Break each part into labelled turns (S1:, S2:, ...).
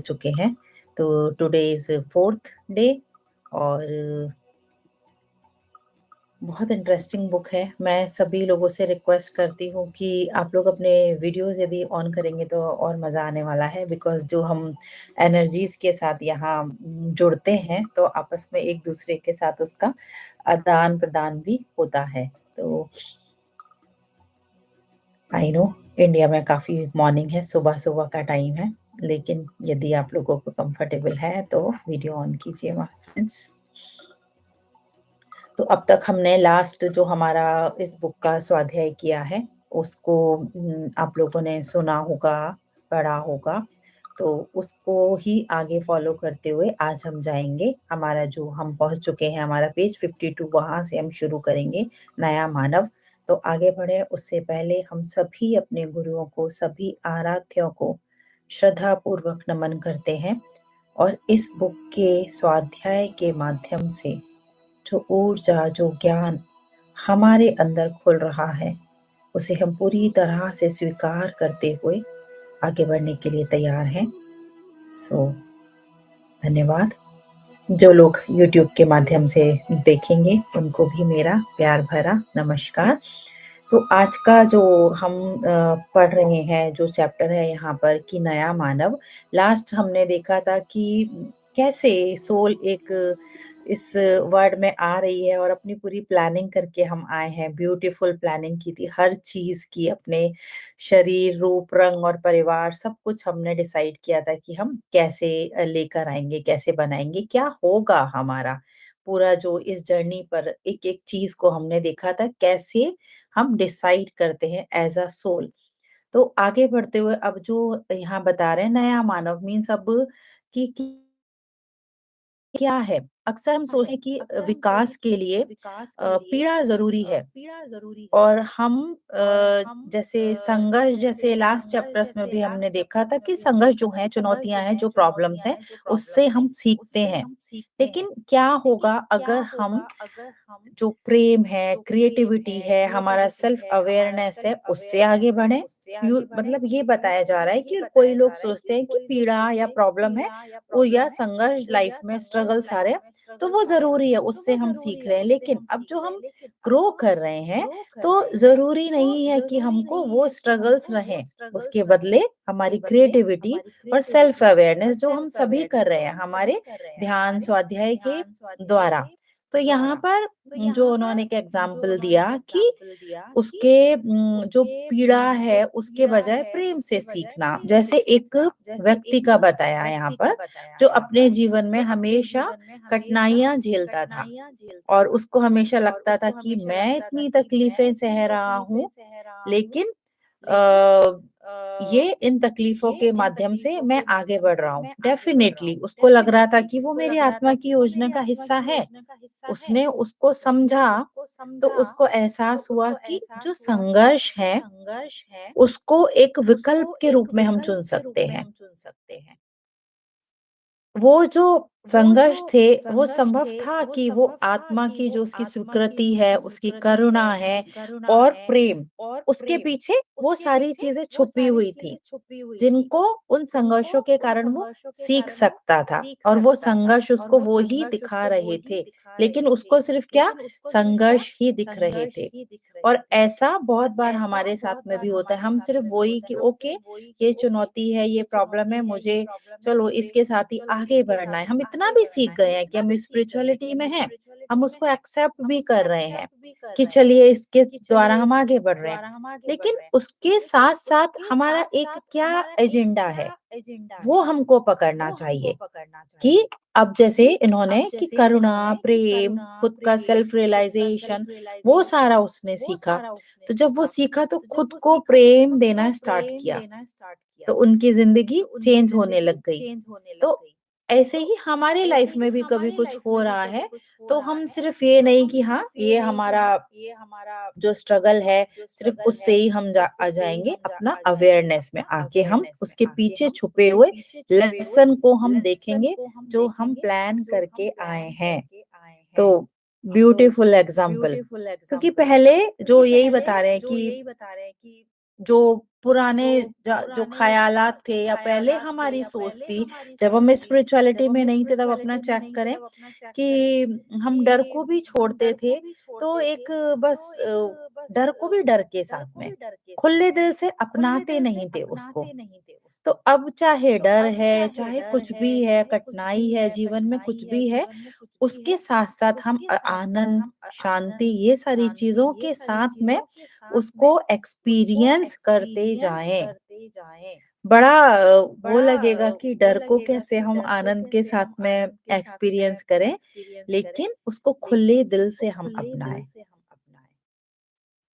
S1: चुके हैं। तो टुडे इज़ 4th डे और बहुत इंटरेस्टिंग बुक है। मैं सभी लोगों से रिक्वेस्ट करती हूँ कि आप लोग अपने वीडियोज़ यदि ऑन करेंगे तो और मज़ा आने वाला है बिकॉज़ जो हम एनर्जीज़ के साथ यहाँ जुड़ते हैं तो आपस में एक-दूसरे के साथ उसका आदान-प्रदान भी होता है। तो आई नो इंडिया में काफ़ी मॉर्निंग है, सुबह-सुबह का टाइम है, लेकिन यदि आप लोगों को कंफर्टेबल है तो वीडियो ऑन कीजिए फ्रेंड्स। तो अब तक हमने लास्ट जो हमारा इस बुक का स्वाध्याय किया है, उसको आप लोगों ने सुना होगा, पढ़ा होगा, तो उसको ही आगे फ़ॉलो करते हुए आज हम जाएँगे। हमारा जो हम पहुँच चुके हैं, हमारा पेज 52 वहाँ से हम शुरू करेंगे, नया मानव। तो आगे बढ़ें उससे पहले हम सभी अपने गुरुओं को, सभी आराध्यों को श्रद्धापूर्वक नमन करते हैं और इस बुक के स्वाध्याय के माध्यम से जो ऊर्जा, जो ज्ञान हमारे अंदर खुल रहा है, उसे हम पूरी तरह से स्वीकार करते हुए आगे बढ़ने के लिए तैयार हैं। सो धन्यवाद। जो लोग यूट्यूब के माध्यम से देखेंगे, उनको भी मेरा प्यार भरा नमस्कार। तो आज का जो हम पढ़ रहे हैं, जो चैप्टर है यहाँ पर कि नया मानव, लास्ट हमने देखा था कि कैसे सोल एक इस वर्ल्ड में आ रही है और अपनी पूरी प्लानिंग करके हम आए हैं, ब्यूटीफुल प्लानिंग की थी हर चीज़ की, अपने शरीर, रूप, रंग और परिवार सब कुछ हमने डिसाइड किया था कि हम कैसे लेकर आएँगे, कैसे बनाएँगे, क्या होगा हमारा। पूरा जो इस जर्नी पर एक-एक चीज़ को हमने देखा था, कैसे हम डिसाइड करते हैं एज़ अ सोल। तो आगे बढ़ते हुए अब जो यहाँ बता रहे हैं नया मानव मीन्स अब कि क्या है? अक्सर हम सोचते हैं कि विकास के लिए पीड़ा ज़रूरी है। और हम जैसे संघर्ष जैसे लास्ट चैप्टर्स में भी हमने देखा था कि संघर्ष जो है, चुनौतियाँ हैं, जो प्रॉब्लम्स हैं, उससे हम सीखते हैं। लेकिन क्या होगा अगर हम जो प्रेम है, क्रिएटिविटी है, हमारा सेल्फ अवेयरनेस है, उससे आगे बढ़ें? मतलब ये बताया जा रहा है कि कोई लोग सोचते हैं कि पीड़ा या प्रॉब्लम है, वो या संघर्ष लाइफ में स्ट्रगल्स आ रहे हैं, तो वो ज़रूरी है, उससे हम सीख रहे हैं। लेकिन अब जो हम ग्रो कर रहे हैं, तो ज़रूरी नहीं है कि हमको वो स्ट्रगल्स रहें। उसके बदले हमारी क्रिएटिविटी और सेल्फ अवेयरनेस जो हम सभी कर रहे हैं, हमारे ध्यान स्वाध्याय के द्वारा। तो यहाँ पर जो उन्होंने एक एग्जाम्पल दिया कि उसके जो पीड़ा है उसके बजाय प्रेम से सीखना। जैसे एक व्यक्ति का बताया यहाँ पर जो अपने जीवन में हमेशा कठिनाइयाँ झेलता था और उसको हमेशा लगता था कि मैं इतनी तकलीफें सह रहा हूँ, लेकिन अ, ये इन तकलीफों के माध्यम से मैं आगे बढ़ रहा हूँ। डेफिनेटली उसको लग रहा था कि वो मेरी आत्मा की योजना का हिस्सा है। उसने उसको समझा तो उसको एहसास हुआ कि जो संघर्ष है, उसको एक विकल्प के रूप में हम चुन सकते हैं। वो जो संघर्ष थे, वो संभव था कि वो आत्मा की जो उसकी स्वीकृति है, उसकी करुणा है और प्रेम, उसके पीछे वो सारी चीज़ें छुपी हुई थी। जिनको उन संघर्षों के कारण वो सीख सकता था और वो संघर्ष उसको वो ही दिखा रहे थे, लेकिन उसको सिर्फ क्या संघर्ष ही दिख रहे थे। और ऐसा बहुत बार हमारे साथ में भी होता है, हम सिर्फ वही कि ओके ये चुनौती है, ये प्रॉब्लम है, मुझे चलो इसके साथ ही आगे बढ़ना है। हम इतना भी सीख गए हैं कि हम स्पिरिचुअलिटी में हैं, हम उसको एक्सेप्ट भी कर रहे हैं कि चलिए इसके द्वारा हम आगे बढ़ रहे हैं। लेकिन उसके साथ-साथ हमारा एक क्या एजेंडा है, वो हमको पकड़ना चाहिए कि अब जैसे इन्होंने कि करुणा, प्रेम, खुद का सेल्फ रियलाइजेशन वो सारा उसने सीखा। तो जब वो सीखा तो खुद को प्रेम देना स्टार्ट किया, तो उनकी ज़िंदगी चेंज होने लग गई। तो ऐसे ही हमारे लाइफ में भी कभी कुछ हो रहा है, तो हम सिर्फ ये नहीं कि हाँ, ये हमारा जो स्ट्रगल है सिर्फ उससे ही हम आ जाएंगे, अपना अवेयरनेस में आके हम उसके पीछे छुपे हुए लेसन को हम देखेंगे जो हम प्लान करके आए हैं। तो ब्यूटीफुल एग्जाम्पल, क्योंकि पहले जो यही बता रहे हैं कि जो पुराने जो ख़यालात थे या पहले हमारी सोच थी, जब हम स्पिरिचुअलिटी में नहीं थे तब अपना चेक करें कि हम डर को भी छोड़ते थे, तो एक बस डर को भी डर के साथ में, खुले दिल से अपनाते नहीं थे उसको। तो अब चाहे डर है, चाहे कुछ भी है, कठिनाई है, जीवन में कुछ भी है, उसके साथ-साथ हम आनंद, शांति ये सारी चीज़ों के साथ में उसको एक्सपीरियंस करते जाएँ। बड़ा वो लगेगा कि डर को कैसे हम आनंद के साथ में एक्सपीरियंस करें, लेकिन उसको खुले दिल से हम अपनाएँ।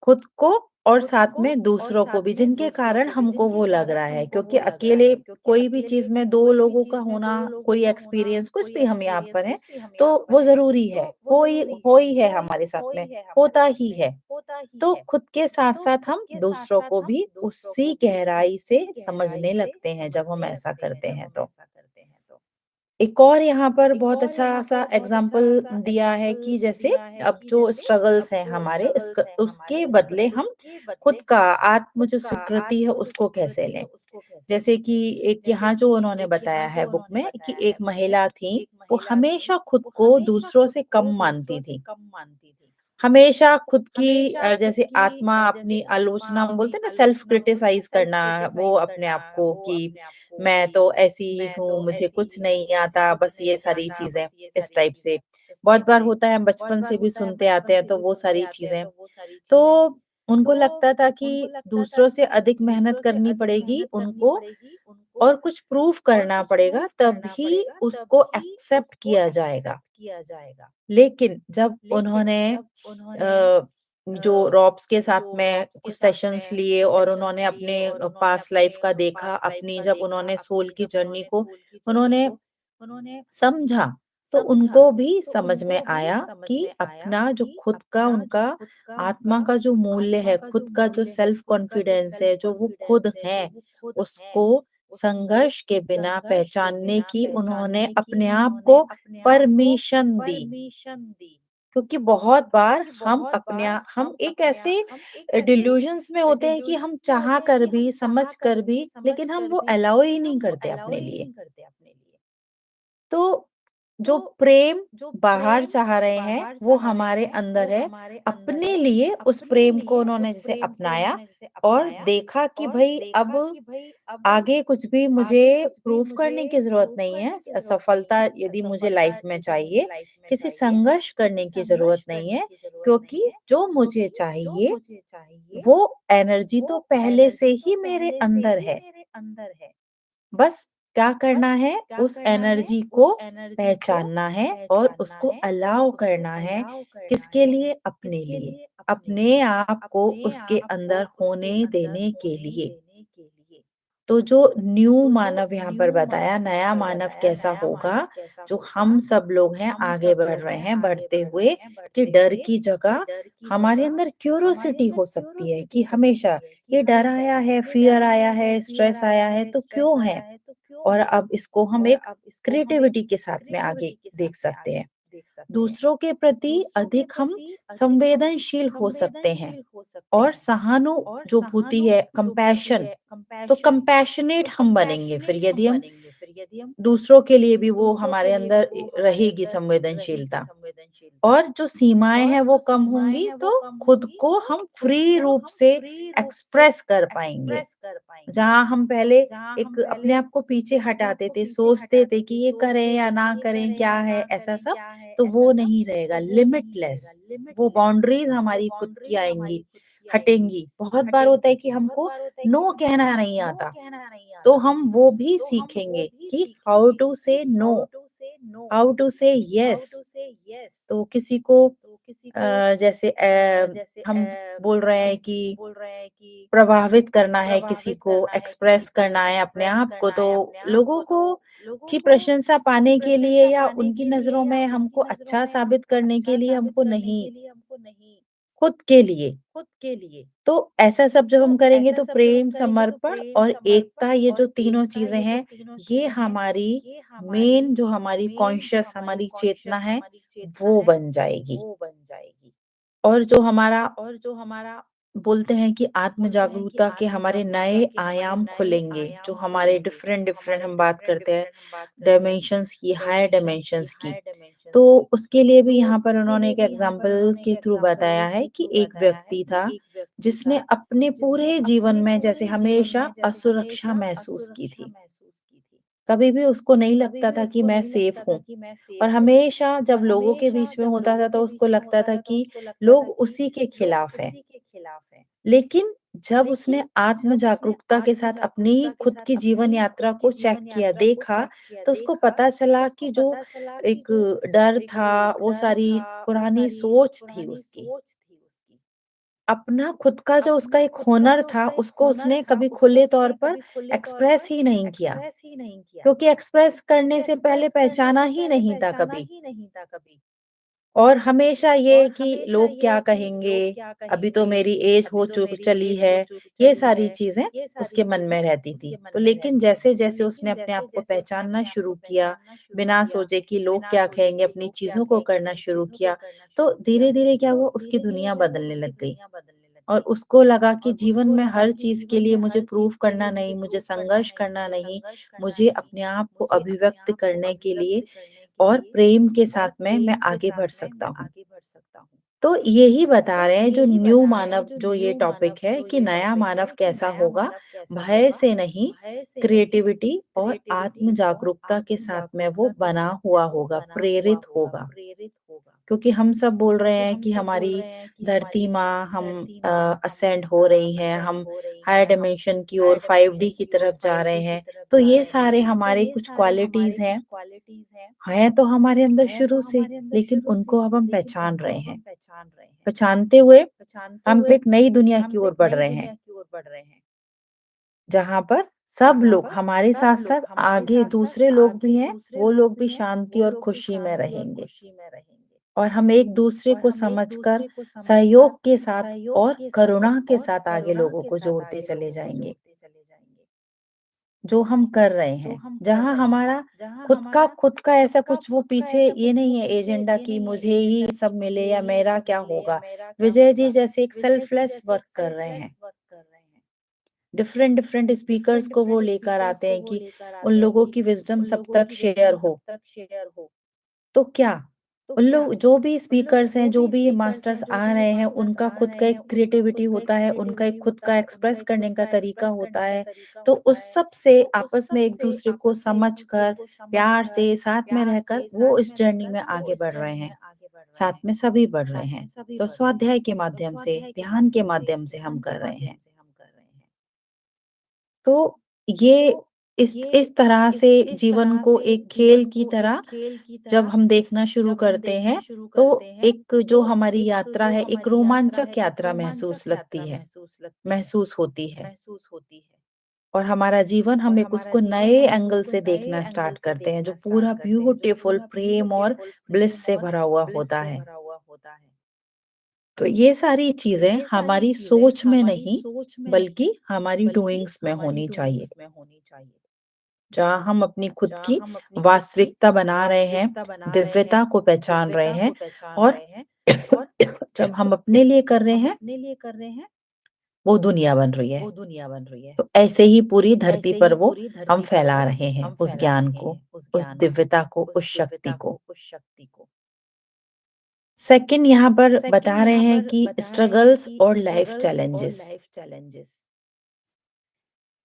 S1: खुद को और साथ में दूसरों को भी, जिनके कारण हमको वो लग रहा है, क्योंकि अकेले कोई भी चीज़ में 2 लोगों का होना, कोई एक्सपीरियंस कुछ भी हम यहाँ पर हैं, तो वो ज़रूरी है, हो ही है हमारे साथ में, होता ही है। तो खुद के साथ-साथ हम दूसरों को भी उसी गहराई से समझने लगते हैं जब हम ऐसा करते हैं तो। एक और यहाँ पर बहुत अच्छा-सा एग्ज़ाम्पल दिया है कि जैसे अब जो स्ट्रगल्स हैं हमारे इसक उसके बदले हम खुद का आत्म जो स्वीकृति है उसको कैसे लें? जैसे कि एक यहाँ जो उन्होंने बताया है बुक में कि एक महिला थी, वो हमेशा खुद को दूसरों से कम मानती थी। हमेशा खुद की जैसे आत्मा अपनी आलोचना हम बोलते हैं ना, सेल्फ क्रिटिसाइज़ करना, वो अपने आप को कि मैं तो ऐसी ही हूँ, मुझे कुछ नहीं आता, बस ये सारी चीज़ें, इस टाइप से। बहुत बार होता है, हम बचपन से भी सुनते आते हैं तो वो सारी चीज़ें। तो उनको लगता था कि दूसरों से अधिक मेहनत करनी पड़ेगी उनको और कुछ प्रूव करना पड़ेगा तभी उसको एक्सेप्ट किया जाएगा। लेकिन जब उन्होंने जो रॉब्स के साथ में कुछ सेशंस लिए और उन्होंने अपने पास्ट लाइफ का देखा, अपनी जब उन्होंने सोल की जर्नी को उन्होंने समझा, तो उनको भी समझ में आया कि अपना जो खुद का उनका आत्मा का जो मूल्य है, खुद का जो सेल्फ कॉन्फिडेंस है, जो वो खुद हैं, उसको संघर्ष के बिना पहचानने की उन्होंने अपने आप को परमिशन दी। क्योंकि बहुत बार हम एक ऐसे डिल्यूजन्स में होते हैं कि हम चाह कर भी, समझ कर भी, लेकिन हम वो अलाउ ही नहीं करते अपने लिए। तो जो प्रेम बाहर चाह रहे हैं, वो हमारे अंदर है। अपने लिए उस प्रेम को उन्होंने जैसे अपनाया और देखा कि भई अब आगे कुछ भी मुझे प्रूव करने की ज़रूरत नहीं है। सफलता यदि मुझे लाइफ में चाहिए, किसी संघर्ष करने की ज़रूरत नहीं है, क्योंकि जो मुझे चाहिए, वो एनर्जी तो पहले से ही मेरे अंदर है। बस क्या करना है, उस एनर्जी को पहचानना है और उसको अलाउ करना है। किसके लिए? अपने लिए। अपने आप को उसके अंदर होने देने के लिए। तो जो न्यू मानव यहाँ पर बताया, नया मानव कैसा होगा, जो हम सब लोग हैं आगे बढ़ रहे हैं, बढ़ते हुए, कि डर की जगह हमारे अंदर क्यूरोसिटी हो सकती है कि हमेशा ये डर आया है, फियर आया है, स्ट्रेस आया है, तो क्यों है? और अब इसको हम एक क्रिएटिविटी के साथ में आगे देख सकते हैं। दूसरों के प्रति अधिक हम संवेदनशील हो सकते हैं और जो भूति है, कंपैशन, तो कंपैशनेट हम बनेंगे फिर, यदि हम दूसरों के लिए भी वो हमारे अंदर रहेगी संवेदनशीलता। और जो सीमाएं हैं वो कम होंगी, तो खुद को हम फ्री रूप से एक्सप्रेस कर पाएंगे। जहाँ हम पहले एक अपने आप को पीछे हटाते थे, सोचते थे कि ये करें या ना करें, क्या है, ऐसा सब, तो वो नहीं रहेगा, लिमिटलेस। वो बाउंड्रीज हमारी खुद की आएंगी, हटेंगी। बहुत बार होता है कि हमको नो कहना नहीं आता, तो हम वो भी सीखेंगे कि हाउ टू से नो, हाउ टू से यस। तो किसी को जैसे हम बोल रहे हैं कि प्रभावित करना है, किसी को एक्सप्रेस करना है अपने आप को, तो लोगों को की प्रशंसा पाने के लिए या उनकी नजरों में हमको अच्छा साबित करने के लिए हमको नहीं, खुद के लिए। तो ऐसा सब जब हम करेंगे तो प्रेम, समर्पण और एकता, ये जो तीनों चीजें हैं, ये हमारी मेन जो हमारी कॉन्शियस हमारी चेतना है, वो बन जाएगी। और जो हमारा बोलते हैं कि आत्म जागरूकता के हमारे नए आयाम खुलेंगे, जो हमारे डिफरेंट डिफरेंट हम बात करते हैं डायमेंशंस की, हायर डायमेंशंस की। तो उसके लिए भी यहाँ पर उन्होंने एक एग्जाम्पल के थ्रू बताया है कि एक व्यक्ति था, जिसने अपने पूरे जीवन में जैसे हमेशा असुरक्षा महसूस की थी। कभी भी उसको नहीं लगता था कि मैं सेफ हूँ, और हमेशा जब लोगों के बीच में होता था तो उसको लगता था कि लोग उसी के खिलाफ हैं। लेकिन जब उसने आत्म जागरूकता के साथ अपनी खुद की जीवन यात्रा को चेक किया, देखा, तो उसको पता चला कि जो एक डर था, वो सारी पुरानी सोच थी उसकी। अपना खुद का जो उसका एक हुनर था, उसको उसने कभी खुले तौर पर एक्सप्रेस ही नहीं किया, क्योंकि एक्सप्रेस करने से पहले पहचाना ही नहीं था कभी। और हमेशा ये कि लोग क्या कहेंगे, अभी तो मेरी एज हो चुक चली है, ये सारी चीज़ें उसके मन में रहती थी। तो लेकिन जैसे-जैसे उसने अपने आप को पहचानना शुरू किया, बिना सोचे कि लोग क्या कहेंगे, अपनी चीज़ों को करना शुरू किया, तो धीरे-धीरे क्या हुआ, उसकी दुनिया बदलने लग गई। और उसको लगा कि जीवन में हर चीज़ के लिए मुझे प्रूव करना नहीं, मुझे संघर्ष करना नहीं, मुझे अपने आप को अभिव्यक्त करने के लिए और प्रेम के साथ में मैं आगे बढ़ सकता हूँ। तो यही बता रहे हैं जो न्यू मानव, जो ये टॉपिक है कि नया मानव कैसा होगा, भय से नहीं, क्रिएटिविटी और आत्म जागरूकता के साथ में वो बना हुआ होगा, प्रेरित होगा। क्योंकि हम सब बोल रहे हैं कि हमारी धरती माँ, हम असेंड हो रही है, हम हायर डायमेंशन की ओर 5D की तरफ जा रहे हैं। तो ये सारे हमारे कुछ क्वालिटीज हैं तो हमारे अंदर शुरू से, लेकिन उनको अब हम पहचान रहे हैं। पहचानते हुए हम एक नई दुनिया की ओर बढ़ रहे हैं, जहाँ पर सब लोग हमारे साथ साथ आगे दूसरे लोग भी हैं, वो लोग भी शांति और खुशी में रहेंगे। और हम एक दूसरे को समझकर सहयोग के साथ और करुणा के साथ आगे लोगों को जोड़ते चले जाएंगे, जो हम कर रहे हैं। जहां हमारा खुद का ऐसा कुछ वो पीछे ये नहीं है एजेंडा कि मुझे ही सब मिले या मेरा क्या होगा। विजय जी जैसे एक सेल्फलेस वर्क कर रहे हैं, डिफरेंट डिफरेंट स्पीकर्स को वो लेकर आते हैं कि उन लोगों की विजडम सब तक शेयर हो। तो क्या उन लोग जो भी स्पीकर्स हैं, जो भी ये मास्टर्स आ रहे हैं, उनका खुद का एक क्रिएटिविटी होता है, उनका एक खुद का एक्सप्रेस करने का तरीका होता है। तो उस सब से आपस में एक दूसरे को समझकर, प्यार से साथ में रहकर वो इस जर्नी में आगे बढ़ रहे हैं। साथ में सभी बढ़ रहे हैं। तो स्वाध्याय के माध्यम से, ध्यान के माध्यम से हम कर रहे हैं। तो ये इस तरह से जीवन को एक खेल की तरह जब हम देखना शुरू करते हैं, तो एक जो हमारी यात्रा है, एक रोमांचक यात्रा महसूस होती है। और हमारा जीवन हम एक उसको नए एंगल से देखना स्टार्ट करते हैं, जो पूरा ब्यूटीफुल प्रेम और ब्लिस से भरा हुआ होता है। तो ये सारी चीजें हमारी सोच में नहीं, बल्कि हमारी डूइंग्स में होनी चाहिए, जहाँ हम अपनी खुद की वास्तविकता बना रहे हैं, दिव्यता को पहचान रहे हैं, और जब हम अपने लिए कर रहे हैं, वो दुनिया बन रही है। तो ऐसे ही पूरी धरती पर वो हम फैला रहे हैं उस ज्ञान को, उस दिव्यता को, उस शक्ति को। सेकंड यहाँ पर बता रहे हैं कि स्ट्रगल्स और लाइफ चैलेंजेस,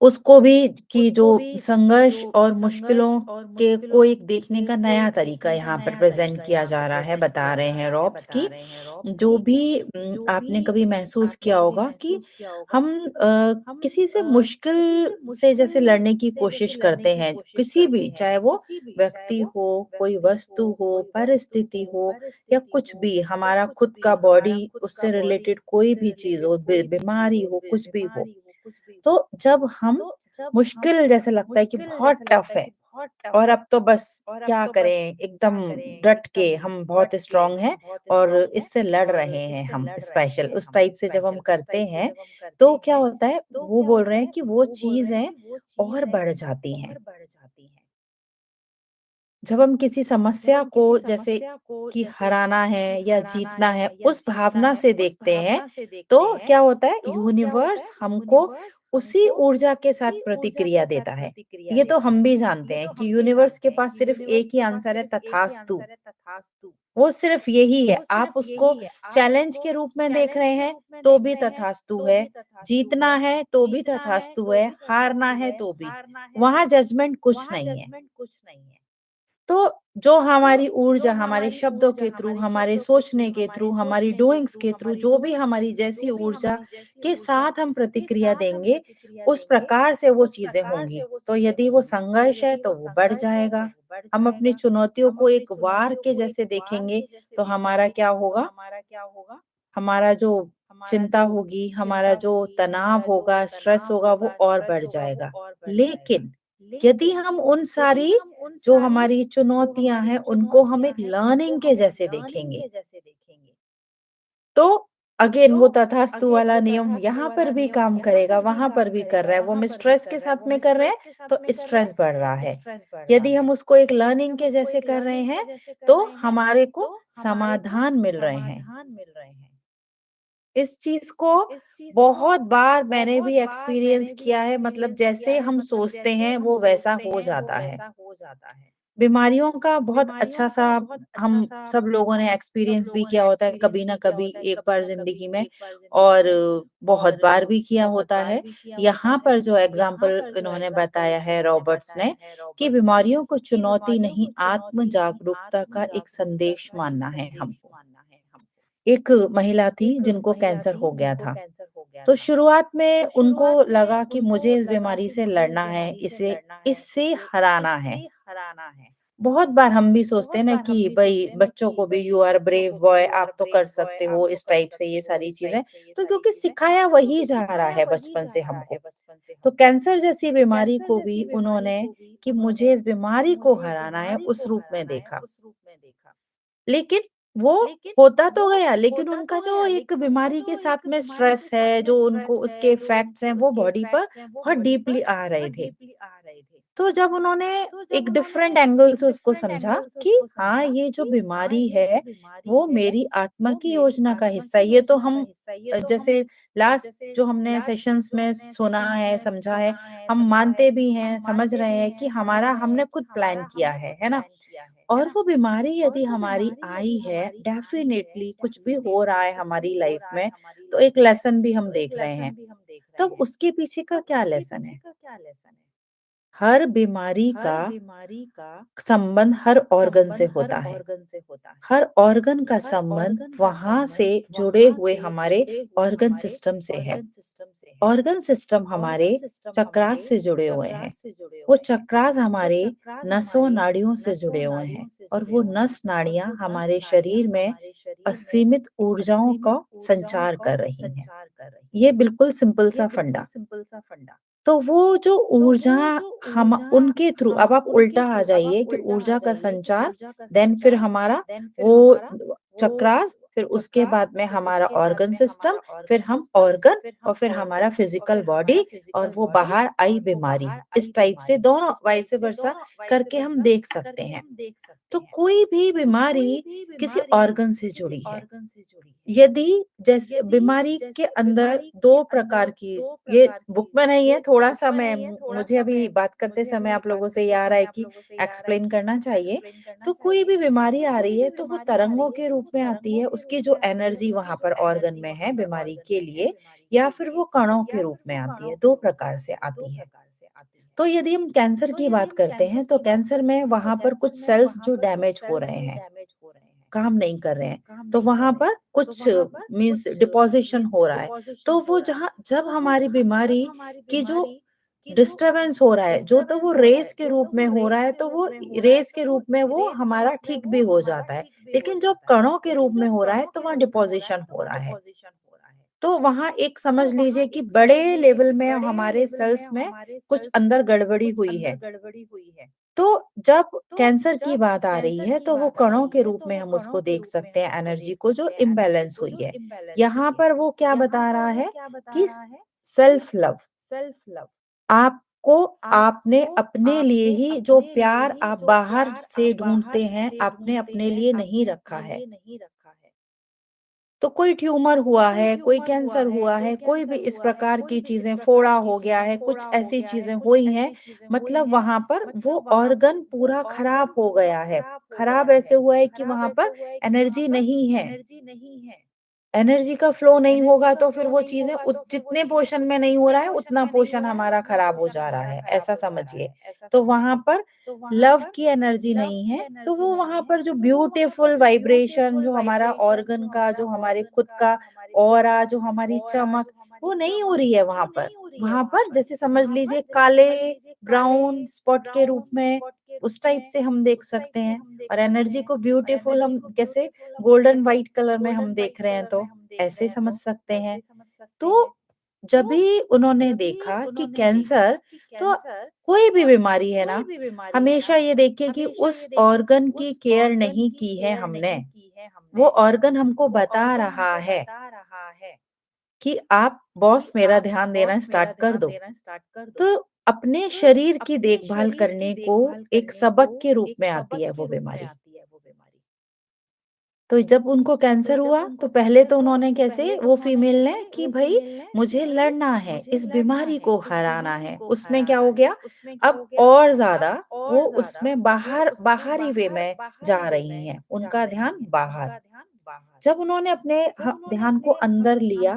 S1: उसको भी कि जो संघर्ष और मुश्किलों के को एक देखने का नया तरीका यहाँ पर प्रेजेंट किया जा रहा है। बता रहे हैं रॉब्स की, जो भी आपने कभी महसूस किया होगा कि हम किसी से मुश्किल से जैसे लड़ने की कोशिश करते हैं, किसी भी, चाहे वो व्यक्ति हो, कोई वस्तु हो, परिस्थिति हो, या कुछ भी हमारा खुद का बॉडी, उससे रिलेटेड कोई भी चीज हो, बीमारी हो, कुछ भी हो। तो जब हम मुश्किल जैसे लगता है कि बहुत टफ है, और अब तो बस क्या करें, एकदम डट के हम बहुत स्ट्रांग हैं और इससे लड़ रहे हैं हम, स्पेशल उस टाइप से जब हम करते हैं, तो क्या होता है, वो बोल रहे हैं कि वो चीजें और बढ़ जाती हैं। जब हम किसी समस्या को जैसे कि हराना है या जीतना है, उस भावना से देखते हैं, तो क्या होता है यूनिवर्स हमको उसी ऊर्जा के साथ प्रतिक्रिया देता है। ये तो हम भी जानते हैं कि यूनिवर्स के पास सिर्फ एक ही आंसर है, तथास्तु। वो सिर्फ यही है। आप उसको चैलेंज के रूप में देख रहे हैं, तो भी तथास्तु है। जीतना है तो भी तथास्तु है, हारना है तो भी। वहां जजमेंट कुछ नहीं है। तो जो हमारी ऊर्जा हमारे शब्दों के थ्रू, हमारे सोचने के थ्रू, हमारी डूइंग्स के थ्रू, जो भी हमारी जैसी ऊर्जा के साथ हम प्रतिक्रिया देंगे, उस प्रकार से वो चीजें होंगी। तो यदि वो संघर्ष है तो वो बढ़ जाएगा। हम अपनी चुनौतियों को एक वार के जैसे देखेंगे, तो हमारा क्या होगा? हमारा जो चिंता होगी, हमारा जो तनाव होगा, स्ट्रेस होगा, वो और बढ़ जाएगा। लेकिन यदि हम उन सारी जो हमारी चुनौतियां हैं, उनको हम एक लर्निंग के जैसे देखेंगे, तो अगेन वो तथास्तु वाला नियम यहाँ पर भी काम करेगा, वहां पर भी कर रहा है। वो हम स्ट्रेस के साथ में कर रहे हैं, तो स्ट्रेस बढ़ रहा है। यदि हम उसको एक लर्निंग के जैसे कर रहे हैं, तो हमारे को समाधान मिल रहे हैं। इस चीज को बहुत बार मैंने भी एक्सपीरियंस किया है। मतलब जैसे हम सोचते हैं वो वैसा हो जाता है। बीमारियों का बहुत अच्छा सा हम सब लोगों ने एक्सपीरियंस भी किया होता है कभी ना कभी एक बार जिंदगी में, और बहुत बार भी किया होता है। यहाँ पर जो एग्जाम्पल इन्होंने बताया है रॉबर्ट्स ने, कि बीमारियों को चुनौती नहीं, आत्म जागरूकता का एक संदेश मानना है हमको। एक महिला थी जिनको कैंसर हो गया था। तो शुरुआत में उनको लगा कि मुझे इस बीमारी से लड़ना है, इसे इससे हराना है। बहुत बार हम भी सोचते हैं ना कि भाई बच्चों को भी, यू आर ब्रेव बॉय, आप तो कर सकते हो, इस टाइप से ये सारी चीजें। तो क्योंकि सिखाया वही जा रहा है बचपन से हमको। तो कैंसर जैसी बीमारी को भी उन्होंने कि मुझे इस बीमारी को हराना है, उस रूप में देखा। लेकिन वो होता तो गया, लेकिन उनका जो एक बीमारी के साथ में स्ट्रेस है, जो उनको उसके इफेक्ट्स हैं, वो बॉडी पर बहुत डीपली आ रहे थे। तो जब उन्होंने एक डिफरेंट एंगल से उसको समझा कि हाँ, ये जो बीमारी है वो मेरी आत्मा की योजना का हिस्सा है। ये तो हम जैसे लास्ट जो हमने सेशंस में सुना है, समझा है, हम मानते भी हैं, समझ रहे हैं कि हमारा हमने खुद प्लान किया है ना। और वो बीमारी यदि हमारी आई है, डेफिनेटली कुछ भी हो रहा है हमारी लाइफ में, तो एक लेसन भी हम देख रहे हैं। तब उसके पीछे का क्या लेसन है? हर बीमारी का संबंध हर ऑर्गन से होता है। हर ऑर्गन का संबंध वहां से जुड़े हुए हमारे ऑर्गन सिस्टम से है। ऑर्गन सिस्टम हमारे चक्रास से जुड़े हुए हैं। वो चक्रास हमारे नसों नाड़ियों से जुड़े हुए हैं, और वो नस नाड़ियां हमारे शरीर में असीमित ऊर्जाओं का संचार कर रही हैं। ये बिल्कुल सिंपल सा फंडा। तो वो जो ऊर्जा हम उनके थ्रू, अब आप उल्टा आ जाइए कि ऊर्जा का संचार, देन फिर हमारा वो चक्रास, फिर उसके बाद में हमारा ऑर्गन सिस्टम, फिर हम ऑर्गन, और फिर हमारा फिजिकल बॉडी, और वो बाहर आई बीमारी। इस टाइप से दोनों वाइस वर्सा करके हम देख सकते हैं। तो कोई भी बीमारी किसी ऑर्गन से जुड़ी है। यदि जैसे बीमारी के अंदर दो प्रकार की, ये बुक में नहीं है, थोड़ा सा मैं मुझे अभी बात करते समय आप लोगों से ये आ रहा है कि एक्सप्लेन करना चाहिए। तो कोई भी बीमारी आ रही है तो वो तरंगों के रूप में आती है, उसकी जो एनर्जी वहां पर ऑर्गन में है बीमारी के लिए, या फिर वो कणों के रूप में आती है। दो प्रकार से आती है। तो यदि हम कैंसर की बात करते हैं, तो कैंसर में वहां पर कुछ सेल्स जो डैमेज हो रहे हैं, काम नहीं कर रहे हैं, तो वहां पर कुछ मींस डिपोजिशन हो रहा है। तो वो जहां जब हमारी बीमारी की जो डिस्टरबेंस हो रहा है, जो तो वो रेस के रूप में हो रहा है, तो वो रेस के रूप में वो हमारा ठीक भी हो जाता है। लेकिन जब कणों के रूप में हो रहा है, तो वहाँ डिपोजिशन हो रहा है। तो वहां एक समझ लीजिए कि बड़े लेवल में हमारे सेल्स में कुछ अंदर गड़बड़ी हुई है। तो जब कैंसर की बात आ रही है, तो वो कणों के रूप में हम उसको देख सकते हैं, एनर्जी को जो इम्बैलेंस हुई है। यहाँ पर वो क्या बता रहा है कि सेल्फ लव, आप को आपने अपने लिए ही जो प्यार आप बाहर से ढूँढते हैं, आपने अपने लिए नहीं रखा है। तो कोई ट्यूमर हुआ है, कोई कैंसर हुआ है, कोई भी इस प्रकार की चीज़ें, फोड़ा हो गया है, कुछ ऐसी चीज़ें हुई हैं, मतलब वहाँ पर वो ऑर्गन पूरा खराब हो गया है। खराब ऐसे हुआ है कि वहाँ पर एनर्जी नहीं है। एनर्जी का फ्लो नहीं होगा तो फिर वो चीज़ें जितने पोर्शन में नहीं हो रहा है उतना पोर्शन हमारा खराब हो जा रहा है, ऐसा समझिए। तो वहाँ पर लव की एनर्जी नहीं है, तो वो वहाँ पर जो ब्यूटीफुल वाइब्रेशन, जो हमारा ऑर्गन का, जो हमारे खुद का ऑरा, जो हमारी चमक, वो नहीं हो रही है वहाँ पर। वहाँ पर जैसे समझ लीजिए काले ब्राउन स्पॉट के रूप में उस टाइप से हम देख सकते हैं। और एनर्जी को ब्यूटीफुल हम कैसे गोल्डन व्हाइट कलर में हम देख रहे हैं, तो ऐसे समझ सकते हैं। तो जब भी उन्होंने देखा कि कैंसर, तो कोई भी बीमारी है ना, हमेशा ये देखिए कि उस ऑर्गन की केयर नहीं की है हमने। वो ऑर्गन हमको बता रहा है कि आप बॉस मेरा ध्यान देना स्टार्ट कर दो। तो अपने शरीर की देखभाल करने को एक सबक के रूप में आती है वो बीमारी। तो जब उनको कैंसर हुआ तो पहले तो उन्होंने कैसे, वो फीमेल ने, कि भई मुझे लड़ना है, इस बीमारी को हराना है। उसमें क्या हो गया, अब और ज़्यादा वो उसमें बाहरी वे में जा रही हैं, उनका ध्यान बाहर। जब उन्होंने अपने ध्यान को अंदर लिया,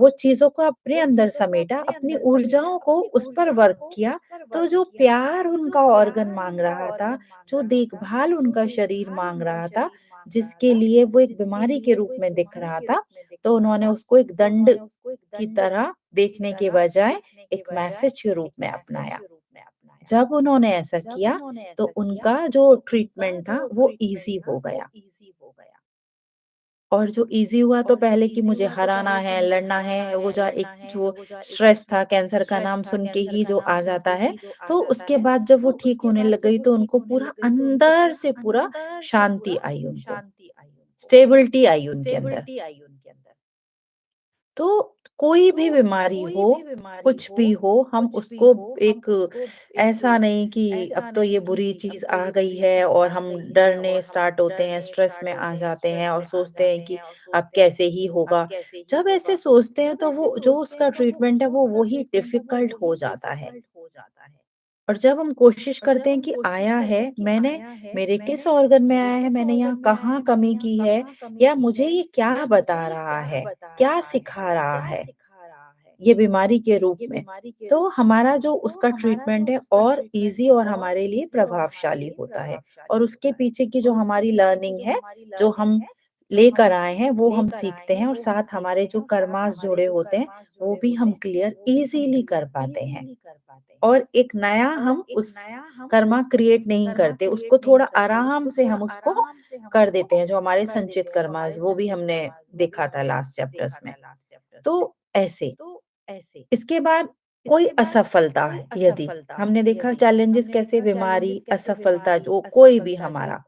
S1: वो चीज़ों को अपने अंदर समेटा, अपनी ऊर्जाओं को उस पर वर्क किया, तो जो प्यार उनका ऑर्गन माँग रहा था, जो देखभाल उनका शरीर माँग रहा था, जिसके लिए वो एक बीमारी के रूप में दिख रहा था, तो उन्होंने उसको एक दंड की तरह देखने के बजाय एक मैसेज के रूप में अपनाया। जब उन्होंने ऐसा किया, तो उनका जो ट्रीटमेंट था वो ईज़ी हो गया। और जो ईज़ी हुआ तो पहले कि मुझे हराना है, लड़ना है, वो एक जो स्ट्रेस था कैंसर का नाम सुन के ही जो आ जाता है, तो उसके बाद जब वो ठीक होने लग गई तो उनको पूरा अंदर से पूरा शांति आई उनको, स्टेबिलिटी आई उनके अंदर। तो कोई भी बीमारी हो, कुछ भी हो, हम उसको एक ऐसा नहीं कि अब तो ये बुरी चीज़ आ गई है और हम डरने स्टार्ट होते हैं, स्ट्रेस में आ जाते हैं और सोचते हैं कि अब कैसे ही होगा। जब ऐसे सोचते हैं तो वो जो उसका ट्रीटमेंट है वो वही डिफ़िकल्ट हो जाता है। और जब हम कोशिश करते हैं कि आया है, मैंने मेरे किस ऑर्गन में आया है, मैंने यहाँ कहाँ कमी की है, या मुझे ये क्या बता रहा है, क्या सिखा रहा है, ये बीमारी के रूप में, तो हमारा जो उसका ट्रीटमेंट है और ईज़ी और हमारे लिए प्रभावशाली होता है। और उसके पीछे की जो हमारी लर्निंग है, जो हम लेकर आए हैं, वो हम सीखते हैं और साथ हमारे जो कर्मास जुड़े होते हैं, वो भी हम क्लियर ईज़िली कर पाते हैं। और एक नया हम उस कर्मा क्रिएट नहीं करते, उसको थोड़ा आराम से हम उसको कर देते हैं, जो हमारे संचित कर्मास, वो भी हमने देखा था लास्ट चैप्टर्स में। तो ऐसे, इसके बाद कोई असफलता है, यदि हमने देखा चैलेंजेस कैसे, बीमारी, असफलता, जो कोई भी हमारा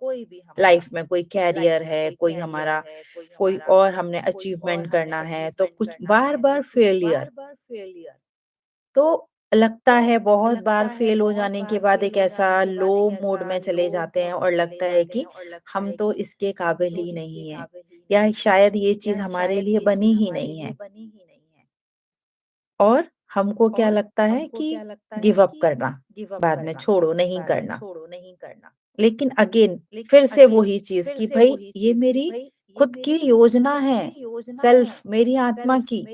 S1: लाइफ में कोई कैरियर है, कोई हमारा कोई और हमने अचीवमेंट करना है, तो कुछ बार-बार फेलियर, तो लगता है बहुत बार फेल हो जाने के बाद एक ऐसा लो मोड में चले जाते हैं और लगता है कि हम तो इसके काबिल ही नहीं है, या शायद ये चीज़ हमारे लिए बनी ही नहीं है। और हमको क्या लगता है कि गिव अप करना, बाद में छोड़ो, नहीं करना। लेकिन अगेन फिर से वही चीज़ कि भई ये मेरी खुद की योजना है, सेल्फ मेरी आत्मा की।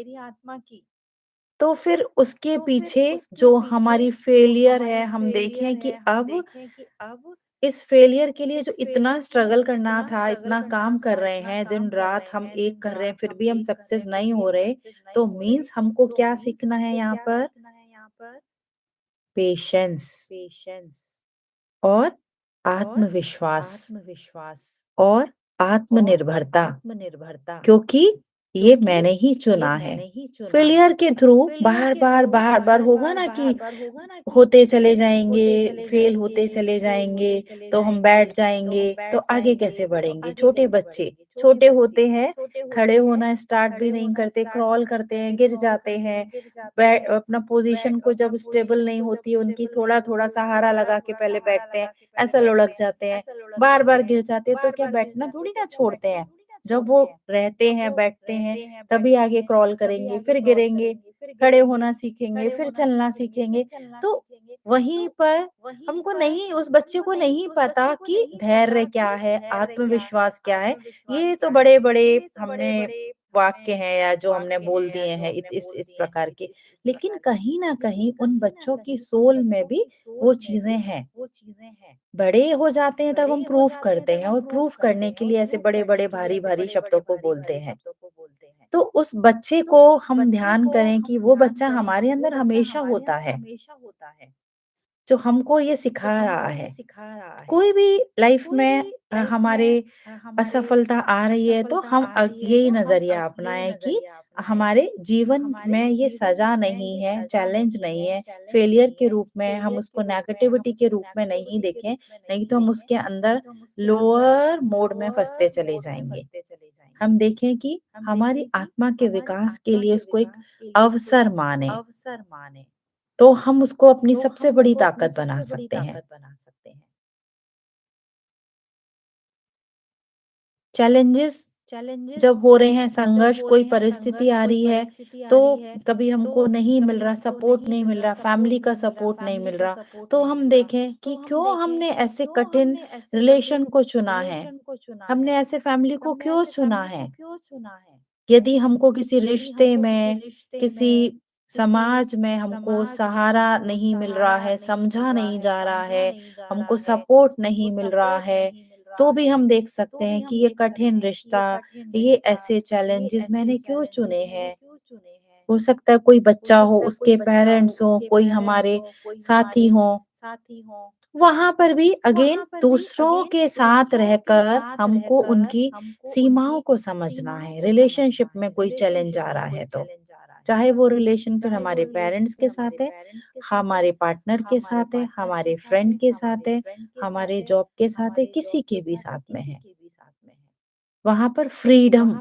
S1: तो फिर उसके पीछे जो हमारी फेलियर है, हम देखें कि अब इस फेलियर के लिए जो इतना स्ट्रगल करना था, इतना काम कर रहे हैं, दिन-रात हम एक कर रहे हैं, फिर भी हम सक्सेस नहीं हो रहे, तो मीन्स हमको क्या सीखना है यहाँ पर? पेशेंस और आत्मविश्वास और आत्मनिर्भरता। क्योंकि ये मैंने ही चुना है। फेलियर के थ्रू बार-बार, बार-बार होगा ना कि होते चले जाएँगे, फेल होते चले जाएँगे, तो हम बैठ जाएँगे, तो आगे कैसे बढ़ेंगे? छोटे बच्चे, छोटे होते हैं, खड़े होना स्टार्ट भी नहीं करते, क्रॉल करते हैं, गिर जाते हैं, अपना पोज़ीशन को जब स्टेबल नहीं होती है उनकी, थोड़ा-थोड़ा सहारा लगा के पहले बैठते हैं, ऐसा लुढ़क जाते हैं, बार-बार गिर जाते हैं, तो क्या बैठना थोड़ी ना छोड़ते हैं। जब वो रहते हैं, बैठते हैं, तभी आगे क्रॉल करेंगे, फिर गिरेंगे, खड़े होना सीखेंगे, फिर चलना सीखेंगे। तो वहीं पर हमको नहीं उस बच्चे को नहीं पता कि धैर्य क्या है, आत्मविश्वास क्या है। ये तो बड़े-बड़े हमने वाक्य हैं या जो हमने बोल दिए हैं इस प्रकार के। लेकिन कहीं न कहीं उन बच्चों की सोल में भी वो चीज़ें हैं। बड़े हो जाते हैं तब हम प्रूफ करते हैं और प्रूफ करने के लिए ऐसे बड़े-बड़े, भारी-भारी शब्दों को बोलते हैं। तो उस बच्चे को हम ध्यान करें कि वो बच्चा हमारे अंदर हमेशा होता है, जो हमको ये सिखा रहा है। कोई भी लाइफ में हमारे असफलता आ रही है तो हम यही नज़रिया अपनाएँ कि हमारे जीवन में ये सज़ा नहीं है, चैलेंज नहीं है, फेलियर के रूप में हम उसको नेगेटिविटी के रूप में नहीं देखें, नहीं तो हम उसके अंदर लोअर मोड में फँसते चले जाएँगे। हम देखें कि हमारी आत्मा के विकास के लिए उसको एक अवसर मानें, तो हम उसको अपनी सबसे बड़ी ताकत बना सकते हैं। चैलेंजेस जब हो रहे हैं, संघर्ष कोई परिस्थिति आ रही है, तो कभी हमको नहीं मिल रहा, सपोर्ट नहीं मिल रहा, फैमिली का सपोर्ट नहीं मिल रहा, तो हम देखें कि क्यों हमने ऐसे कठिन रिलेशन को चुना है? हमने ऐसे फैमिली को क्यों चुना है? यदि हमको किसी रिश्ते में, किसी समाज में हमको सहारा नहीं मिल रहा है, समझा नहीं जा रहा है, हमको सपोर्ट नहीं मिल रहा है, तो भी हम देख सकते हैं कि ये कठिन रिश्ता, ये ऐसे चैलेंजेस मैंने क्यों चुने हैं? हो सकता है कोई बच्चा हो, उसके पेरेंट्स हों, कोई हमारे साथी हों, वहाँ पर भी अगेन दूसरों के साथ रहकर हमको उनकी सीमाओं को समझना है। रिलेशनशिप में कोई चैलेंज आ रहा है तो, चाहे वो रिलेशन फिर हमारे पेरेंट्स के साथ है, हमारे पार्टनर के साथ है, हमारे फ्रेंड के साथ है, हमारे जॉब के साथ है, किसी के भी साथ में है। वहाँ पर फ्रीडम,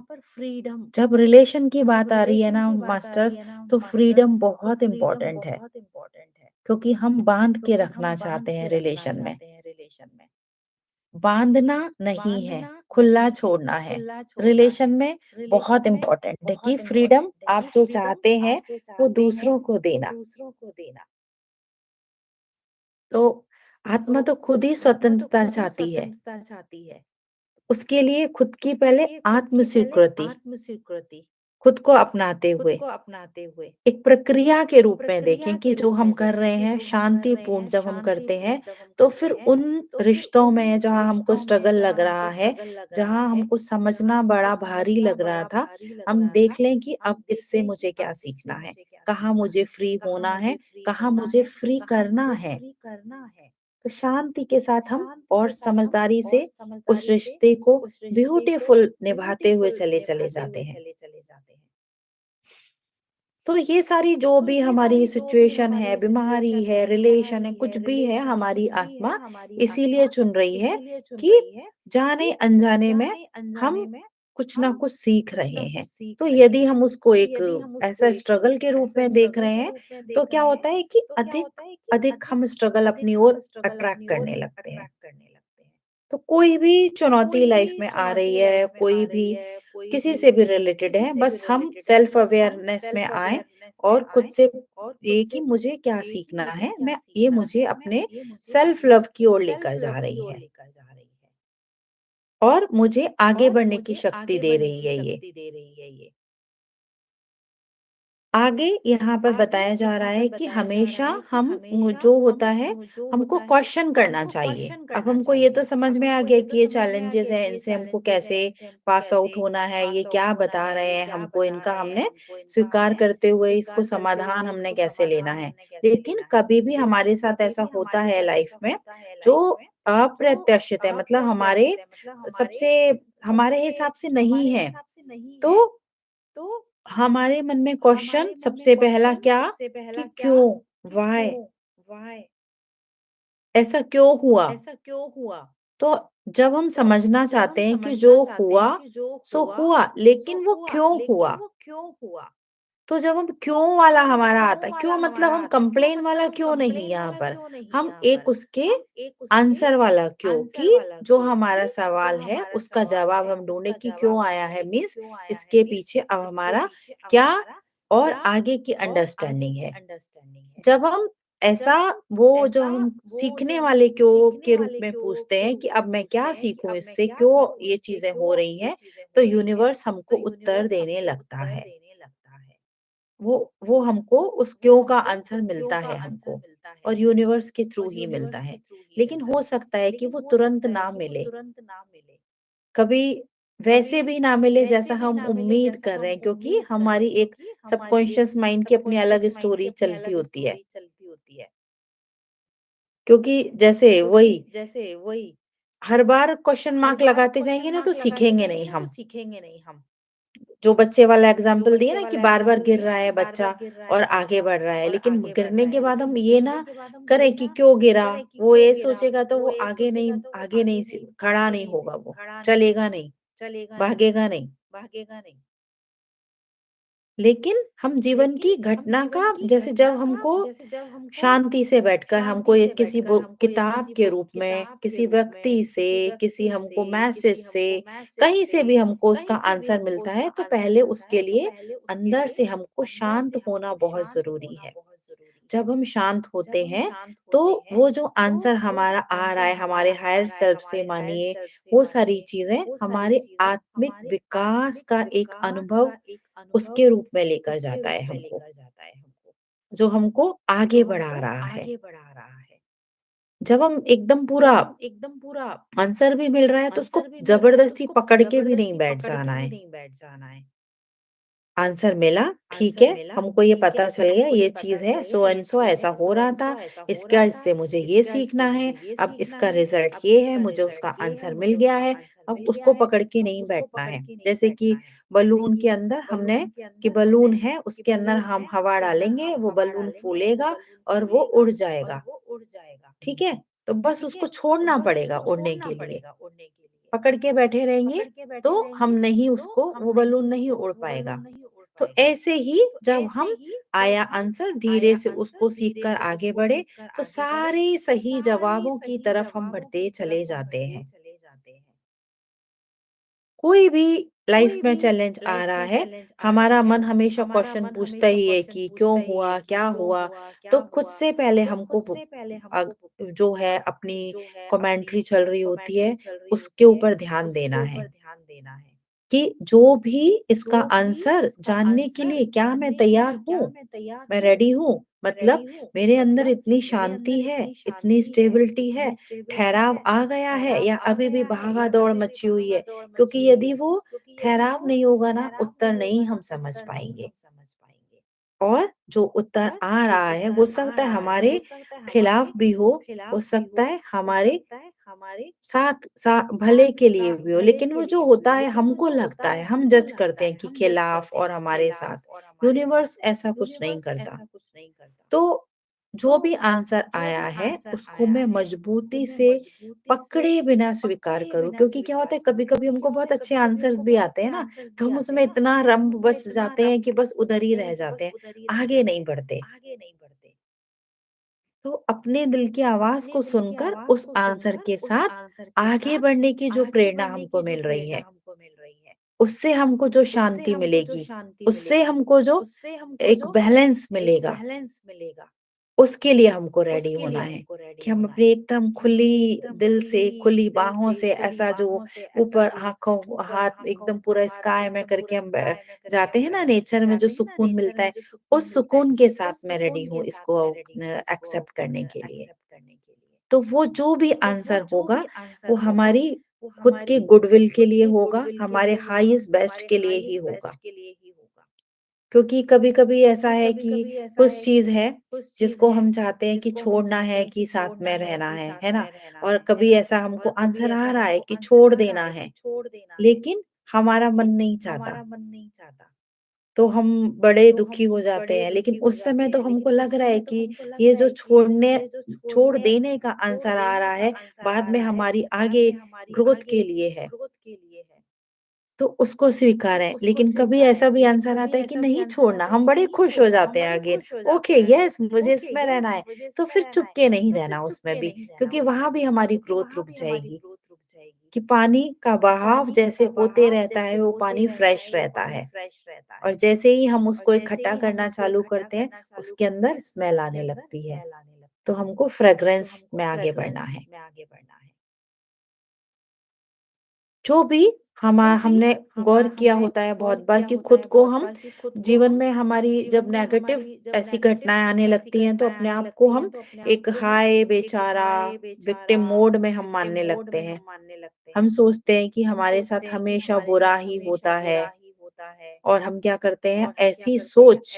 S1: जब रिलेशन की बात आ रही है ना मास्टर्स, तो फ्रीडम बहुत इम्पोर्टेंट है, क्योंकि हम बांध के रखना चाहते हैं रिलेशन में। बांधना नहीं है, खुला छोड़ना है। रिलेशन में बहुत इम्पोर्टेंट है कि फ्रीडम आप जो चाहते हैं, वो दूसरों को देना। तो आत्मा तो खुद ही स्वतंत्रता चाहती है। उसके लिए खुद की पहले आत्म स्वीकृति, खुद को अपनाते हुए एक प्रक्रिया के रूप में देखें कि जो हम कर रहे हैं शांतिपूर्ण जब हम करते हैं, तो फिर उन रिश्तों में जहाँ हमको स्ट्रगल लग रहा है, जहाँ हमको समझना बड़ा भारी लग रहा था, हम देख लें कि अब इससे मुझे क्या सीखना है, कहाँ मुझे फ्री होना है, कहाँ मुझे फ्री करना है। तो शांति के साथ हम और समझदारी से उस रिश्ते को ब्यूटीफुल निभाते हुए चले चले जाते हैं। तो ये सारी जो भी हमारी सिचुएशन है, बीमारी है, रिलेशन है, कुछ भी है, हमारी आत्मा इसीलिए चुन रही है कि जाने-अनजाने में हम कुछ ना कुछ सीख रहे हैं। तो यदि हम उसको एक ऐसा स्ट्रगल के रूप में देख रहे हैं, तो क्या होता है कि अधिक अधिक हम स्ट्रगल अपनी ओर अट्रैक्ट करने लगते हैं। तो कोई भी चुनौती लाइफ में आ रही है, कोई भी किसी से भी रिलेटेड है, बस हम सेल्फ अवेयरनेस में आएँ और खुद से ये कि मुझे क्या सीखना है, मैं ये मुझे अपने सेल्फ लव की ओर लेकर जा रही है और मुझे आगे बढ़ने की शक्ति दे रही है ये। आगे यहाँ पर बताया जा रहा है कि हमेशा हम जो होता है हमको क्वेश्चन करना चाहिए। अब हमको ये तो समझ में आ गया कि ये चैलेंजेस हैं, इनसे हमको कैसे पास आउट होना है, ये क्या बता रहे हैं हमको, इनका हमने स्वीकार करते हुए इसको समाधान हमने कैसे लेना है। लेकिन कभी भी हमारे साथ ऐसा होता है लाइफ में जो अप्रत्याशित है, मतलब हमारे सबसे हमारे हिसाब से नहीं है, तो तो हमारे मन में क्वेश्चन सबसे पहला क्या कि क्यों? व्हाय? ऐसा क्यों हुआ? तो जब हम समझना चाहते हैं कि जो हुआ सो हुआ, लेकिन वो क्यों हुआ? तो जब हम क्यों वाला हमारा आता है, क्यों मतलब हम कंप्लेन वाला क्यों नहीं यहाँ पर, हम एक उसके आंसर वाला क्यों, कि जो हमारा सवाल है उसका जवाब हम ढूंढे कि क्यों आया है, मीन्स इसके पीछे अब हमारा क्या और आगे की अंडरस्टैंडिंग है। जब हम ऐसा वो जो हम सीखने वाले क्यों के रूप में पूछते हैं कि अब मैं क्या सीखूं इससे, क्यों ये चीजें हो रही हैं, तो यूनिवर्स हमको उत्तर देने लगता है। वो हमको उस क्यों का आंसर मिलता है हमको, और यूनिवर्स के थ्रू ही मिलता है। लेकिन हो सकता है कि वो तुरंत ना मिले, कभी वैसे भी ना मिले जैसा हम उम्मीद कर रहे हैं, क्योंकि हमारी एक सबकॉन्शियस माइंड की अपनी अलग स्टोरी चलती होती है। क्योंकि जैसे वही हर बार क्वेश्चन मार्क लगाते जाएंगे ना तो सीखेंगे नहीं हम। जो बच्चे वाला एग्जाम्पल दिए ना कि बार बार गिर रहा है बच्चा और आगे बढ़ रहा है, लेकिन गिरने के बाद हम ये ना करें कि क्यों गिरा, वो ये सोचेगा तो वो आगे नहीं खड़ा नहीं होगा, वो चलेगा नहीं, भागेगा नहीं। लेकिन हम जीवन की घटना का, जैसे जब हमको शांति से बैठकर हमको एक किसी किताब के रूप में, किसी व्यक्ति से, किसी हमको मैसेज से, कहीं से भी हमको उसका आंसर मिलता है, तो पहले उसके लिए अंदर से हमको शांत होना बहुत जरूरी है। जब हम शांत होते हैं तो वो जो आंसर हमारा आ रहा है हमारे हायर सेल्फ से, मानिए वो सारी चीजें हमारे आत्मिक विकास का एक अनुभव उसके रूप में लेकर जाता है हमको, जो हमको आगे बढ़ा रहा है। जब हम एकदम पूरा आंसर भी मिल रहा है तो उसको जबरदस्ती पकड़ के भी नहीं बैठ जाना है। आंसर मिला, ठीक है, हमको ये पता चल गया ये चीज है, सो एंड सो ऐसा हो रहा था, इसका इससे मुझे ये सीखना है, अब इसका रिजल्ट ये है, मुझे उसका आंसर मिल गया है। अब उसको पकड़ के नहीं बैठना है। जैसे कि बलून के अंदर हमने, कि बलून है उसके अंदर हम हवा डालेंगे, वो बलून फूलेगा और वो उड़ जाएगा, ठीक है। तो बस उसको छोड़ना पड़ेगा उड़ने के लिए। पकड़ के बैठे रहेंगे तो हम नहीं, उसको वो बलून नहीं उड़ पाएगा। तो ऐसे ही जब हम आया आंसर धीरे से उसको सीखकर आगे बढ़े, तो सारे सही जवाबों की तरफ हम बढ़ते चले जाते हैं। कोई भी लाइफ में चैलेंज आ रहा है, हमारा मन हमेशा क्वेश्चन पूछता ही है कि क्यों हुआ, क्या हुआ। तो खुद से पहले हमको जो है अपनी कमेंट्री चल रही होती है उसके ऊपर ध्यान देना है, कि जो भी इसका आंसर जानने के लिए क्या मैं तैयार हूँ, मैं रेडी हूँ, मतलब मेरे अंदर इतनी शांति है, इतनी स्टेबिलिटी है, ठहराव आ गया है, या अभी भी भागा दौड़ मची हुई है। क्योंकि यदि वो ठहराव नहीं होगा ना, उत्तर नहीं हम समझ पाएंगे। और जो उत्तर आ रहा है हो सकता है हमारे खिलाफ भी हो सकता है हमारे भले के लिए भी हो, लेकिन वो जो होता है हमको लगता है, हम जज करते हैं कि खिलाफ और हमारे साथ। यूनिवर्स ऐसा कुछ नहीं करता। तो जो भी आंसर आया है उसको मैं मजबूती से पकड़े बिना स्वीकार करूं, क्योंकि क्या होता है कभी कभी हमको बहुत अच्छे आंसर्स भी आते हैं ना, तो हम उसमें इतना रम बस जाते हैं कि बस उधर ही रह जाते हैं, आगे नहीं बढ़ते। तो अपने दिल की आवाज को सुनकर उस आंसर के साथ आगे बढ़ने की जो प्रेरणा हमको मिल रही है, उससे हमको जो शांति मिलेगी, उससे हमको जो एक बैलेंस मिलेगा, उसके लिए हमको रेडी होना है। कि हम अपनी एकदम खुली दिल से, खुली बाहों से, ऐसा जो ऊपर आंखों हाथ एकदम पूरा स्काई में करके हम जाते हैं ना नेचर में, जो सुकून मिलता है, उस सुकून के साथ मैं रेडी हूँ इसको एक्सेप्ट करने के लिए। तो वो जो भी आंसर होगा वो हमारी खुद के गुडविल के लिए होगा, हमारे हाईएस्ट बेस्ट के लिए ही होगा। क्योंकि कभी-कभी ऐसा है कि कुछ चीज़ है जिसको हम चाहते हैं कि छोड़ना है कि साथ में रहना है ना? और कभी ऐसा हमको आंसर आ रहा है कि छोड़ देना है, लेकिन हमारा मन नहीं चाहता। तो हम बड़े दुखी हो जाते हैं। लेकिन उस समय तो हमको लग रहा है कि ये जो छोड़ देने का आंसर आ रहा है, बाद में हमारी आगे ग्रोथ के लिए है। तो उसको स्वीकारें, लेकिन कभी ऐसा भी आंसर आता है कि नहीं छोड़ना, हम बड़े खुश हो जाते हैं अगेन, ओके यस मुझे इसमें रहना है, तो फिर चुपके नहीं रहना उसमें भी, क्योंकि वहां भी हमारी ग्रोथ रुक जाएगी। कि पानी का बहाव जैसे होते रहता है, वो पानी फ्रेश रहता है, और जैसे ही हम उसको इकट्ठा करना चालू करते हैं, उसके अंदर स्मेल आने लगती है। तो हमको फ्रेग्रेंस में आगे बढ़ना है। जो भी हमने गौर किया होता है बहुत बार कि खुद को हम जीवन में हमारी जब नेगेटिव ऐसी घटनाएं आने लगती हैं, तो अपने आप को हम एक हाय बेचारा विक्टिम मोड में हम मानने लगते हैं। हम सोचते हैं कि हमारे साथ हमेशा बुरा ही होता है, और हम क्या करते हैं, ऐसी सोच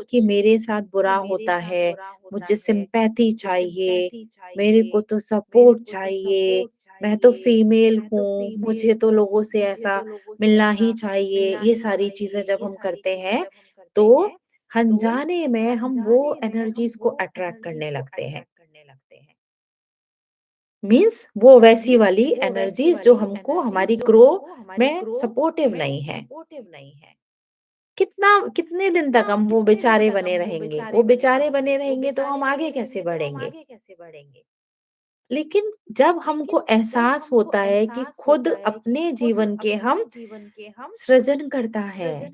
S1: कि मेरे साथ बुरा होता है, मुझे सिंपैथी चाहिए, मेरे को तो सपोर्ट चाहिए, मैं तो फीमेल हूँ, मुझे तो लोगों से ऐसा मिलना ही चाहिए। ये सारी चीजें जब हम करते हैं, तो अनजाने में हम वो एनर्जीज को अट्रैक्ट करने लगते हैं। मीन्स वो वैसी वाली एनर्जीज जो हमको हमारी ग्रो में सपोर्टिव नहीं है। कितना कितने दिन तक हम वो बेचारे बने रहेंगे, वो बेचारे बने रहेंगे तो हम आगे कैसे बढ़ेंगे। लेकिन जब हमको एहसास होता है कि खुद अपने जीवन के हम सृजनकर्ता है,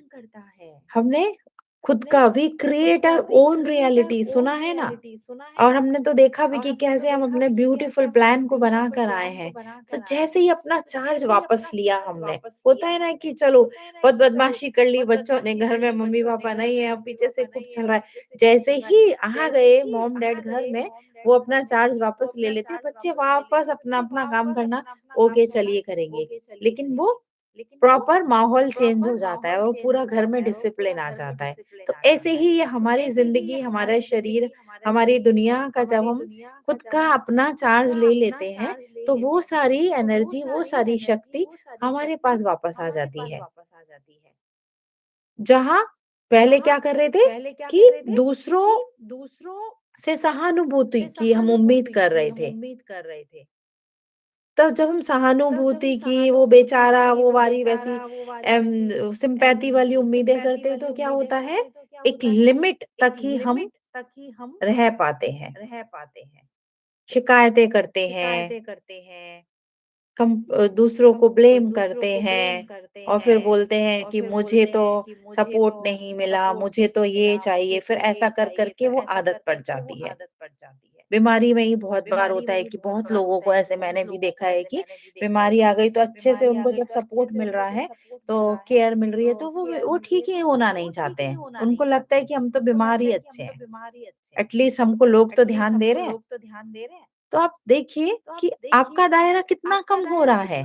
S1: हमने खुद का we create our own reality सुना है ना। और हमने तो देखा भी कि कैसे हम अपने ब्यूटीफुल प्लान को बना कर आए हैं। तो जैसे ही अपना चार्ज वापस लिया हमने, होता है ना कि चलो बहुत बदमाशी कर ली बच्चों ने, घर में मम्मी पापा नहीं है, अब पीछे से खूब चल रहा है, जैसे ही आ गए मॉम डैड घर में, वो अपना चार्ज वापस ले लेते हैं, बच्चे वापस अपना अपना काम करना ओके चलिए करेंगे। लेकिन वो प्रॉपर माहौल चेंज हो जाता है और पूरा घर में डिसिप्लिन आ जाता है। तो ऐसे ही ये हमारी जिंदगी, हमारा शरीर, हमारी दुनिया का जब हम खुद का अपना चार्ज ले लेते हैं, तो वो सारी एनर्जी, वो सारी शक्ति हमारे पास वापस आ जाती है। जहाँ पहले क्या कर रहे थे कि दूसरों से सहानुभूति की हम उम्मीद कर रहे थे। तब जब हम सहानुभूति की, वो बेचारा वो वाली वैसी सिंपैथी वाली उम्मीदें करते हैं, तो क्या होता है, एक लिमिट तक ही हम रह पाते हैं। शिकायतें करते हैं, दूसरों को ब्लेम करते हैं, और फिर बोलते हैं कि मुझे तो सपोर्ट नहीं मिला, मुझे तो ये चाहिए, फिर ऐसा कर करके वो आदत पड़ जाती है। बीमारी में ही बहुत बार होता है कि बहुत लोगों को ऐसे मैंने भी देखा है कि बीमारी आ गई तो अच्छे से उनको जब सपोर्ट मिल रहा है, तो केयर मिल रही है, तो वो ठीक ही होना नहीं चाहते हैं। उनको लगता है कि हम तो बीमार ही अच्छे हैं, एटलीस्ट हमको लोग तो ध्यान दे रहे हैं। तो आप देखिए कि आपका दायरा कितना कम हो रहा है,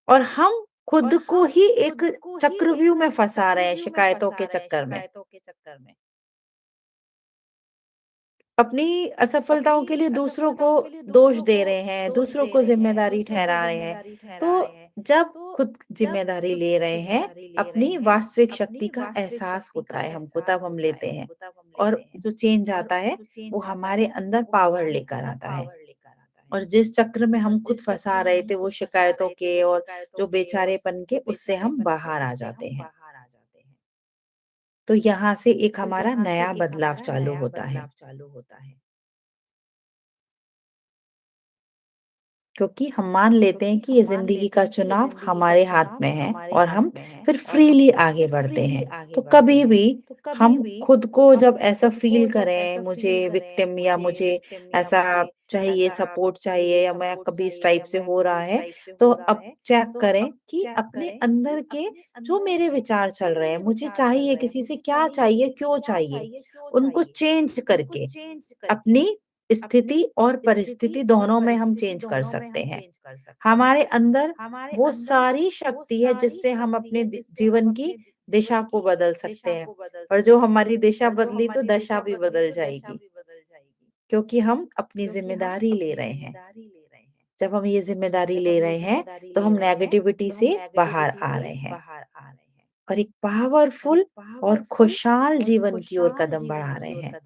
S1: और हम खुद को ही एक चक्रव्यूह में फंसा रहे हैं शिकायतों के चक्कर में। अपनी असफलताओं के लिए दूसरों को दोष दे रहे हैं, दूसरों को जिम्मेदारी ठहरा रहे हैं। तो जब खुद जिम्मेदारी ले रहे हैं, अपनी वास्तविक शक्ति का एहसास होता है हमको, तब हम लेते हैं, और जो चेंज आता है वो हमारे अंदर पावर लेकर आता है। और जिस चक्र में हम खुद फंसा रहे थे, वो शिकायतों के और जो बेचारेपन के, उससे हम बाहर आ जाते हैं। तो यहाँ से एक हमारा नया बदलाव चालू होता है। क्योंकि हम मान लेते हैं कि ये जिंदगी का चुनाव हमारे हाथ में है, और हम फिर फ्रीली आगे बढ़ते हैं। तो कभी भी हम खुद को जब ऐसा फील करें, मुझे विक्टिम या मुझे ऐसा चाहिए, सपोर्ट चाहिए, या मैं कभी इस टाइप से हो रहा है, तो अब चेक करें कि अपने अंदर के जो मेरे विचार चल रहे हैं, मुझे चाहिए, किसी से क्या चाहिए, क्यों चाहिए, उनको चेंज करके अपनी स्थिति और परिस्थिति दोनों में हम चेंज कर सकते हैं। हमारे अंदर वो सारी शक्ति है जिससे हम अपने जीवन की दिशा को बदल सकते हैं, और जो हमारी दिशा बदली तो दशा भी बदल जाएगी, क्योंकि हम अपनी जिम्मेदारी ले रहे हैं। जब हम ये जिम्मेदारी ले रहे हैं, तो हम नेगेटिविटी से बाहर आ रहे हैं। और एक पावरफुल और खुशहाल जीवन की ओर कदम बढ़ा रहे हैं।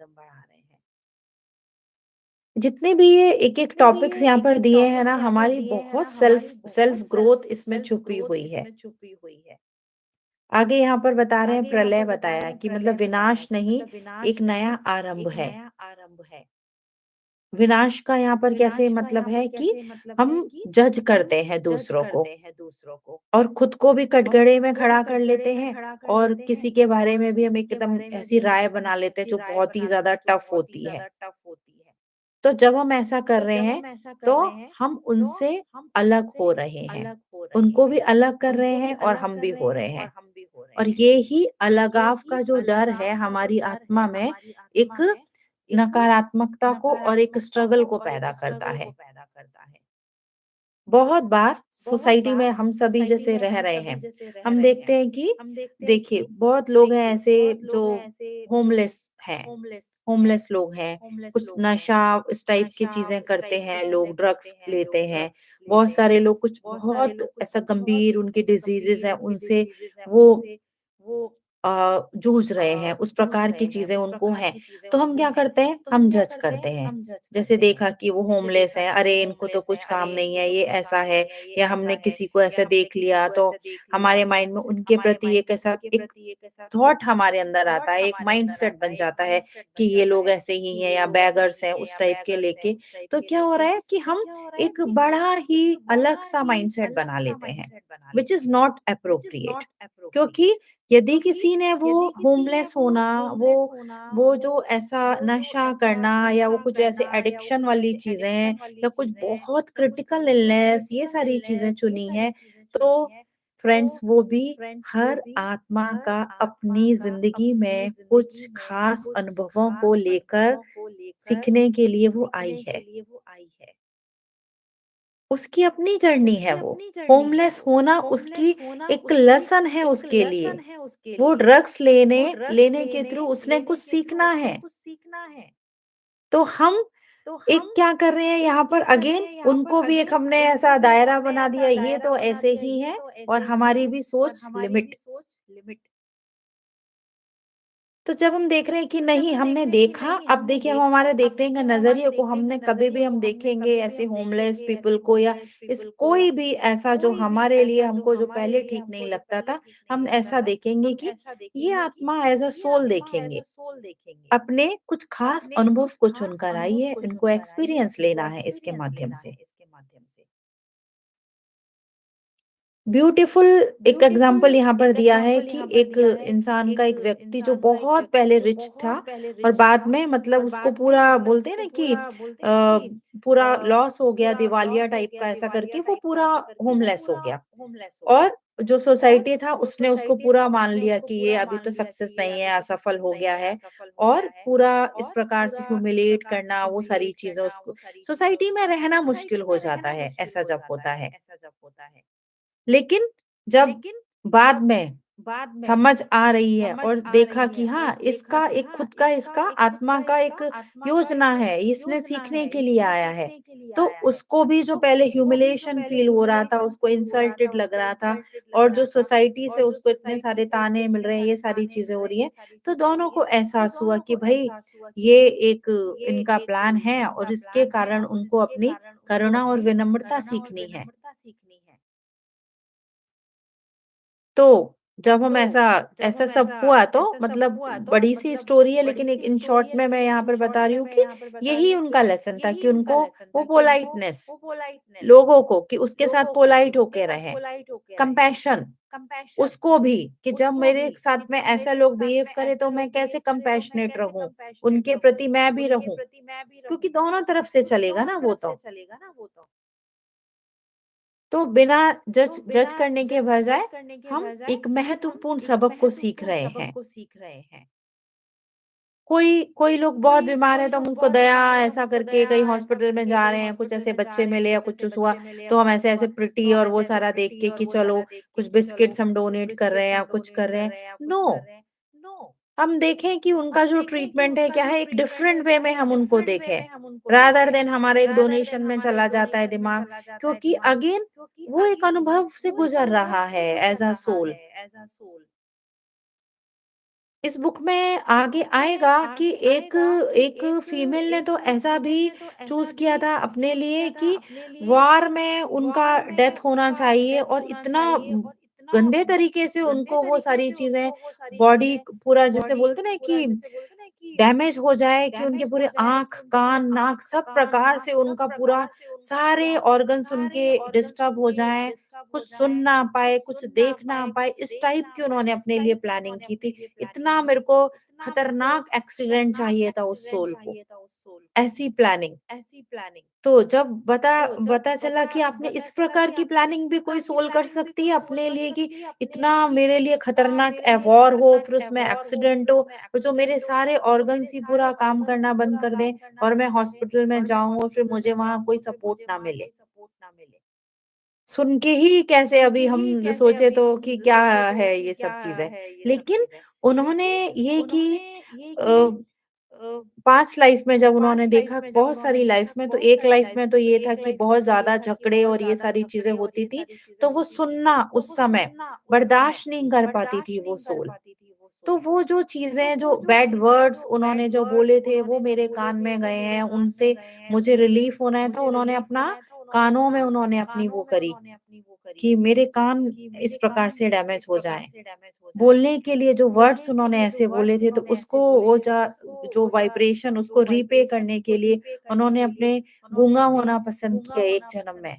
S1: जितने भी ये एक-एक टॉपिक्स यहाँ पर दिए हैं ना, हमारी बहुत सेल्फ सेल्फ ग्रोथ इसमें छुपी हुई है। आगे यहाँ पर बता रहे हैं, प्रलय बताया कि मतलब विनाश नहीं, एक नया आरंभ है। विनाश का यहाँ पर कैसे मतलब है कि हम जज करते हैं दूसरों को और खुद को भी कटघरे में खड़ा कर लेते हैं, और किसी के बारे में भी हम एकदम ऐसी राय बना लेते हैं जो बहुत ही ज़्यादा टफ होती है। तो जब हम ऐसा कर रहे हैं, तो हम उनसे अलग हो रहे हैं। उनको भी अलग कर रहे हैं और हम भी हो रहे हैं। और ये ही अलगाव का जो डर है हमारी आत्मा में, एक नकारात्मकता को और एक स्ट्रगल को पैदा करता है। बहुत बार सोसाइटी में हम सभी जैसे रह रहे हैं, हम देखते हैं कि देखिए बहुत लोग हैं ऐसे जो होमलेस हैं, होमलेस लोग हैं, कुछ नशा इस टाइप की चीजें करते हैं, लोग ड्रग्स लेते हैं, बहुत सारे लोग कुछ बहुत ऐसा गंभीर उनकी डिजीजेस हैं, उनसे वो जूझ रहे हैं, उस प्रकार की चीज़ें उनको हैं। तो हम क्या करते हैं? हम जज करते हैं। जैसे देखा कि वो होमलेस है, अरे इनको तो कुछ काम नहीं है, ये ऐसा है, या हमने किसी को ऐसे देख लिया तो हमारे माइंड में उनके प्रति एक ऐसा एक थॉट हमारे अंदर आता है, एक माइंडसेट बन जाता है कि ये लोग ऐसे ही हैं या बेगर्स हैं, उस टाइप के लेके। तो क्या हो रहा है कि हम एक बड़ा ही अलग-सा माइंडसेट बना लेते हैं, व्हिच इज़ नॉट एप्रोप्रिएट। क्योंकि यदि किसी ने वो होमलेस होना, वो जो ऐसा नशा करना या वो कुछ ऐसे एडिक्शन वाली चीज़ें या कुछ बहुत क्रिटिकल इलनेस ये सारी चीज़ें चुनी हैं, तो फ्रेंड्स वो भी हर आत्मा का अपनी ज़िंदगी में कुछ खास अनुभवों को लेकर सीखने के लिए वो आई है। उसकी अपनी जर्नी है वो। होमलेस होना उसकी एक लेसन है उसके लिए। वो ड्रग्स लेने लेने के थ्रू उसने कुछ सीखना है। तो हम एक क्या कर रहे हैं यहाँ पर अगेन उनको भी एक हमने ऐसा दायरा बना दिया, ये तो ऐसे ही है और हमारी भी सोच लिमिट। तो जब हम देख रहे हैं कि नहीं हमने देखा, अब देखिए हम हमारे देखने का नजरिए को हमने कभी भी हम देखेंगे ऐसे होमलेस पीपल को या इस कोई भी ऐसा जो हमारे लिए हमको जो पहले ठीक नहीं लगता था, हम ऐसा देखेंगे कि ये आत्मा एज अ सोल देखेंगे, अपने कुछ खास अनुभव को चुनकर आई है, इनको एक्सपीरियंस लेना है इसके माध्यम से। ब्यूटीफुल एक एग्जाम्पल यहाँ पर दिया है कि एक इंसान का, एक व्यक्ति जो बहुत पहले रिच था और बाद में मतलब उसको पूरा बोलते हैं ना कि पूरा लॉस हो गया, दिवालिया टाइप का ऐसा करके वो पूरा होमलेस हो गया। और जो सोसाइटी था उसने उसको पूरा मान लिया कि ये अभी तो सक्सेस नहीं है, असफल हो गया है, और पूरा इस प्रकार से ह्यूमिलिएट करना वो सारी चीजें, उसको सोसाइटी में रहना मुश्किल हो जाता है ऐसा जब होता है। लेकिन जब बाद में समझ आ रही है और देखा कि हाँ, इसका एक खुद का इसका आत्मा का एक योजना है, इसने सीखने के लिए आया है। तो उसको भी जो पहले ह्यूमिलिएशन फील हो रहा था, उसको इंसल्टेड लग रहा था, और जो सोसाइटी से उसको इतने सारे ताने मिल रहे हैं, ये सारी चीजें हो रही हैं, तो दोनों को एहसास हुआ कि भाई ये एक इनका प्लान है और इसके कारण उनको अपनी करुणा और विनम्रता सीखनी है। तो जब हम ऐसा ऐसा सब हुआ तो मतलब बड़ी सी स्टोरी है, लेकिन एक इन शॉर्ट में मैं यहाँ पर बता रही हूँ कि यही उनका लेसन था कि उनको वो पोलाइटनेस, लोगों को कि उसके साथ पोलाइट होके रहें, कंपैशन उसको भी कि जब मेरे साथ में ऐसा लोग बिहेव करे तो मैं कैसे कंपैशनेट रहूं, उनके प्रति मैं भी रहूं, क्योंकि दोनों तरफ से चलेगा ना वो तो बिना जज जज करने के बजाय हम एक महत्वपूर्ण सबक को सीख रहे हैं। कोई कोई लोग बहुत बीमार है तो हम उनको दया ऐसा करके कहीं हॉस्पिटल में जा रहे हैं, कुछ ऐसे बच्चे मिले या कुछ हुआ, तो हम ऐसे ऐसे प्रिटी और वो सारा देख के कि चलो कुछ बिस्किट्स हम डोनेट कर रहे हैं या कुछ कर रहे हैं। नो, हम देखें कि उनका जो ट्रीटमेंट है क्या है, एक डिफरेंट वे में हम उनको देखें, रादर देन हमारे एक डोनेशन में चला जाता है दिमाग, क्योंकि अगेन वो एक अनुभव से गुजर रहा है एज अ सोल। इस बुक में आगे आएगा कि एक एक फीमेल ने तो ऐसा भी चूज़ किया था अपने लिए कि वॉर में उनका डेथ होना चाहिए और इतना गंदे तरीके से उनको वो सारी चीज़ें बॉडी पूरा जैसे बोलते हैं ना कि डैमेज हो जाए कि उनके पूरे आँख, कान, नाक सब प्रकार से उनका पूरा सारे ऑर्गन्स उनके डिस्टर्ब हो जाएँ, कुछ सुन ना पाए, कुछ देख ना पाए, इस टाइप की उन्होंने अपने लिए प्लानिंग की थी। इतना मेरे को खतरनाक एक्सीडेंट चाहिए था उस सोल को, ऐसी प्लानिंग। तो जब पता पता चला कि आपने इस प्रकार की प्लानिंग भी कोई सोल कर सकती है अपने लिए कि इतना मेरे लिए खतरनाक वॉर हो, फिर उसमें एक्सीडेंट हो और जो मेरे सारे ऑर्गन्स ही पूरा काम करना बंद कर दें और मैं हॉस्पिटल में जाऊँ और फिर मुझे वहाँ कोई सपोर्ट ना मिले। सुन के ही कैसे अभी हम सोचे तो कि क्या है ये सब चीज़ें। लेकिन उन्होंने ये कि अ पास्ट लाइफ में जब उन्होंने देखा बहुत सारी लाइफ में तो एक लाइफ में तो ये था कि बहुत ज़्यादा झगड़े और ये सारी चीज़ें होती थी, तो वो सुनना उस समय बर्दाश्त नहीं कर पाती थी वो सोल। तो वो जो चीज़ें जो बैड वर्ड्स उन्होंने जो बोले थे वो मेरे कान में गए हैं, उनसे मुझे रिलीफ होना है तो उन्होंने अपना कानों में उन्होंने अपनी वो करी कि मेरे कान इस प्रकार से डैमेज हो जाएँ। बोलने के लिए जो वर्ड्स उन्होंने ऐसे बोले थे तो उसको वो जो वाइब्रेशन उसको रीपे करने के लिए उन्होंने अपने गूंगा होना पसंद किया एक जन्म में।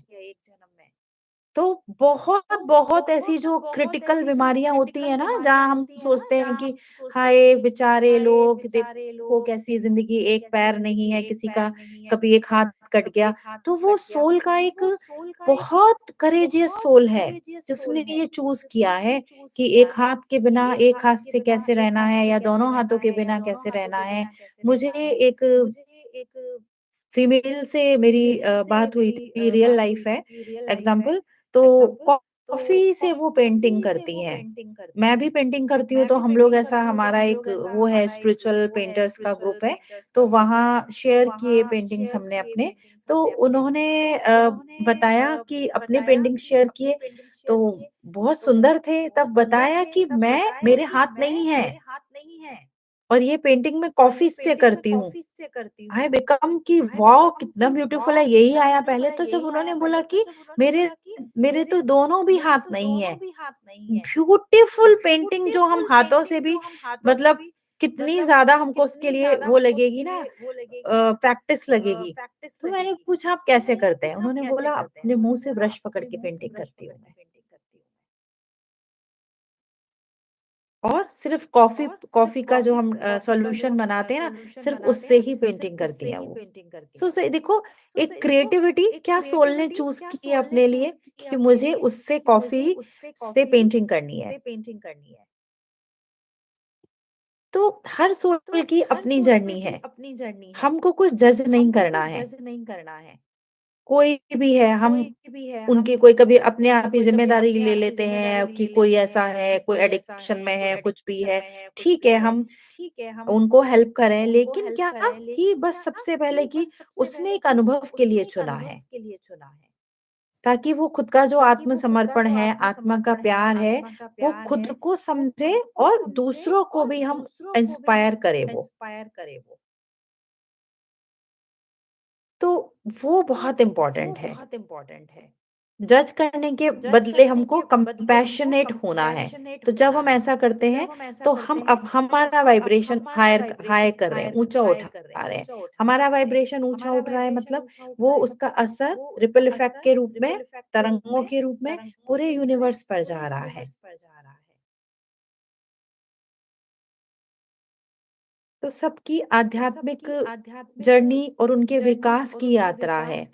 S1: तो बहुत ऐसी जो क्रिटिकल बीमारियां होती है ना जहाँ हम सोचते हैं कि हाय बेचारे लोग देखो कैसी जिंदगी, एक पैर नहीं है किसी का, कभी एक हाथ कट गया, तो वो सोल का एक बहुत करेजियस सोल है जिसने ये चूज किया है कि एक हाथ के बिना एक हाथ से कैसे रहना है या दोनों हाथों के बिना कैसे रहना है। मुझे एक फीमेल से मेरी बात हुई थी, रियल लाइफ है एग्जाम्पल। तो कॉफी से वो पेंटिंग करती हैं, मैं भी पेंटिंग करती हूँ, तो हम लोग ऐसा हमारा एक वो है स्पिरिचुअल पेंटर्स का ग्रुप है, तो वहाँ शेयर किए पेंटिंग्स हमने अपने। तो उन्होंने बताया कि अपने पेंटिंग शेयर किए तो बहुत सुंदर थे, तब बताया कि मैं मेरे हाथ नहीं है और ये पेंटिंग मैं कॉफी से करती हूँ। आई बिकम कि वाओ कितना ब्यूटीफुल है, यही आया पहले। तो जब उन्होंने बोला कि मेरे मेरे तो दोनों भी हाथ नहीं है, ब्यूटीफुल पेंटिंग जो हम हाथों से भी मतलब कितनी ज्यादा हमको उसके लिए वो लगेगी ना, प्रैक्टिस लगेगी। तो मैंने पूछा आप कैसे करते हैं, उन्होंने बोला अपने मुंह से ब्रश पकड़ के पेंटिंग करती हूँ मैं, और सिर्फ कॉफी कॉफी का जो हम सॉल्यूशन बनाते हैं ना, सिर्फ उससे ही पेंटिंग करती हैं वो। सो से देखो एक क्रिएटिविटी क्या सोल ने चूज की है अपने लिए कि मुझे उससे कॉफी से पेंटिंग करनी है। तो हर सोल की अपनी जर्नी है, हमको कुछ जज नहीं करना है। कोई भी है, हम उनकी कोई कभी अपने आप ही जिम्मेदारी ले लेते हैं कि कोई ऐसा है, कोई एडिक्शन में है, कुछ भी है, ठीक है हम उनको हेल्प करें, लेकिन क्या कि बस सबसे पहले कि उसने एक अनुभव के लिए चुना है, ताकि वो खुद का जो आत्मसमर्पण है, आत्मा का प्यार है, वो खुद को समझे और दूसरों को भी हम इंस्पायर करें वो। तो वो बहुत इम्पोर्टेंट है। जज करने के बदले हमको कंपैशनेट होना है। तो जब हम ऐसा करते हैं तो हम अब हमारा वाइब्रेशन हाई कर रहे हैं, ऊंचा उठा रहे हैं। हमारा वाइब्रेशन ऊंचा उठ रहा है मतलब वो उसका असर रिपल इफेक्ट के रूप में, तरंगों के रूप में पूरे यूनिवर्स पर जा रहा है। तो सबकी आध्यात्मिक जर्नी और उनके विकास की यात्रा है।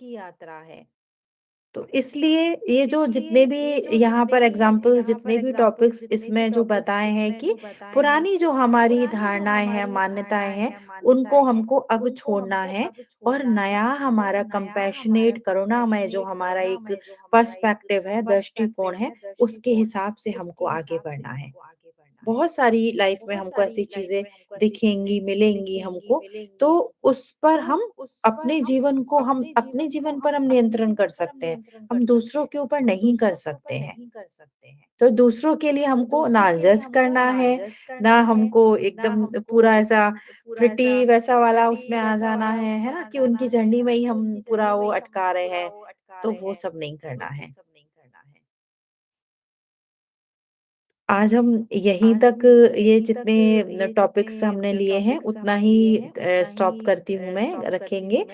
S1: तो इसलिए ये जो जितने भी यहाँ पर एग्जाम्पल्स, जितने भी टॉपिक्स इसमें जो बताए हैं कि पुरानी जो हमारी धारणाएं हैं, मान्यताएं हैं, उनको हमको अब छोड़ना है और नया हमारा कंपैशनेट करुणामय जो हमारा एक पर्सपेक्टिव है, दृष्टिकोण है, उसके हिसाब से हमको आगे बढ़ना है। बहुत सारी लाइफ में हमको ऐसी चीज़ें दिखेंगी, मिलेंगी हमको, तो उस पर हम अपने जीवन पर हम नियंत्रण कर सकते हैं, हम दूसरों के ऊपर नहीं कर सकते हैं। तो दूसरों के लिए हमको ना जज करना है, ना हमको एकदम पूरा ऐसा प्रिटी वैसा वाला उसमें आ जाना है ना? कि उनकी झंडी में ही हम पूरा वो अटका रहे हैं, तो वो सब नहीं करना है। आज हम यहीं तक ये जितने न टॉपिक्स हमने लिए हैं, उतना ही स्टॉप करती हूँ मैं, रखेंगे।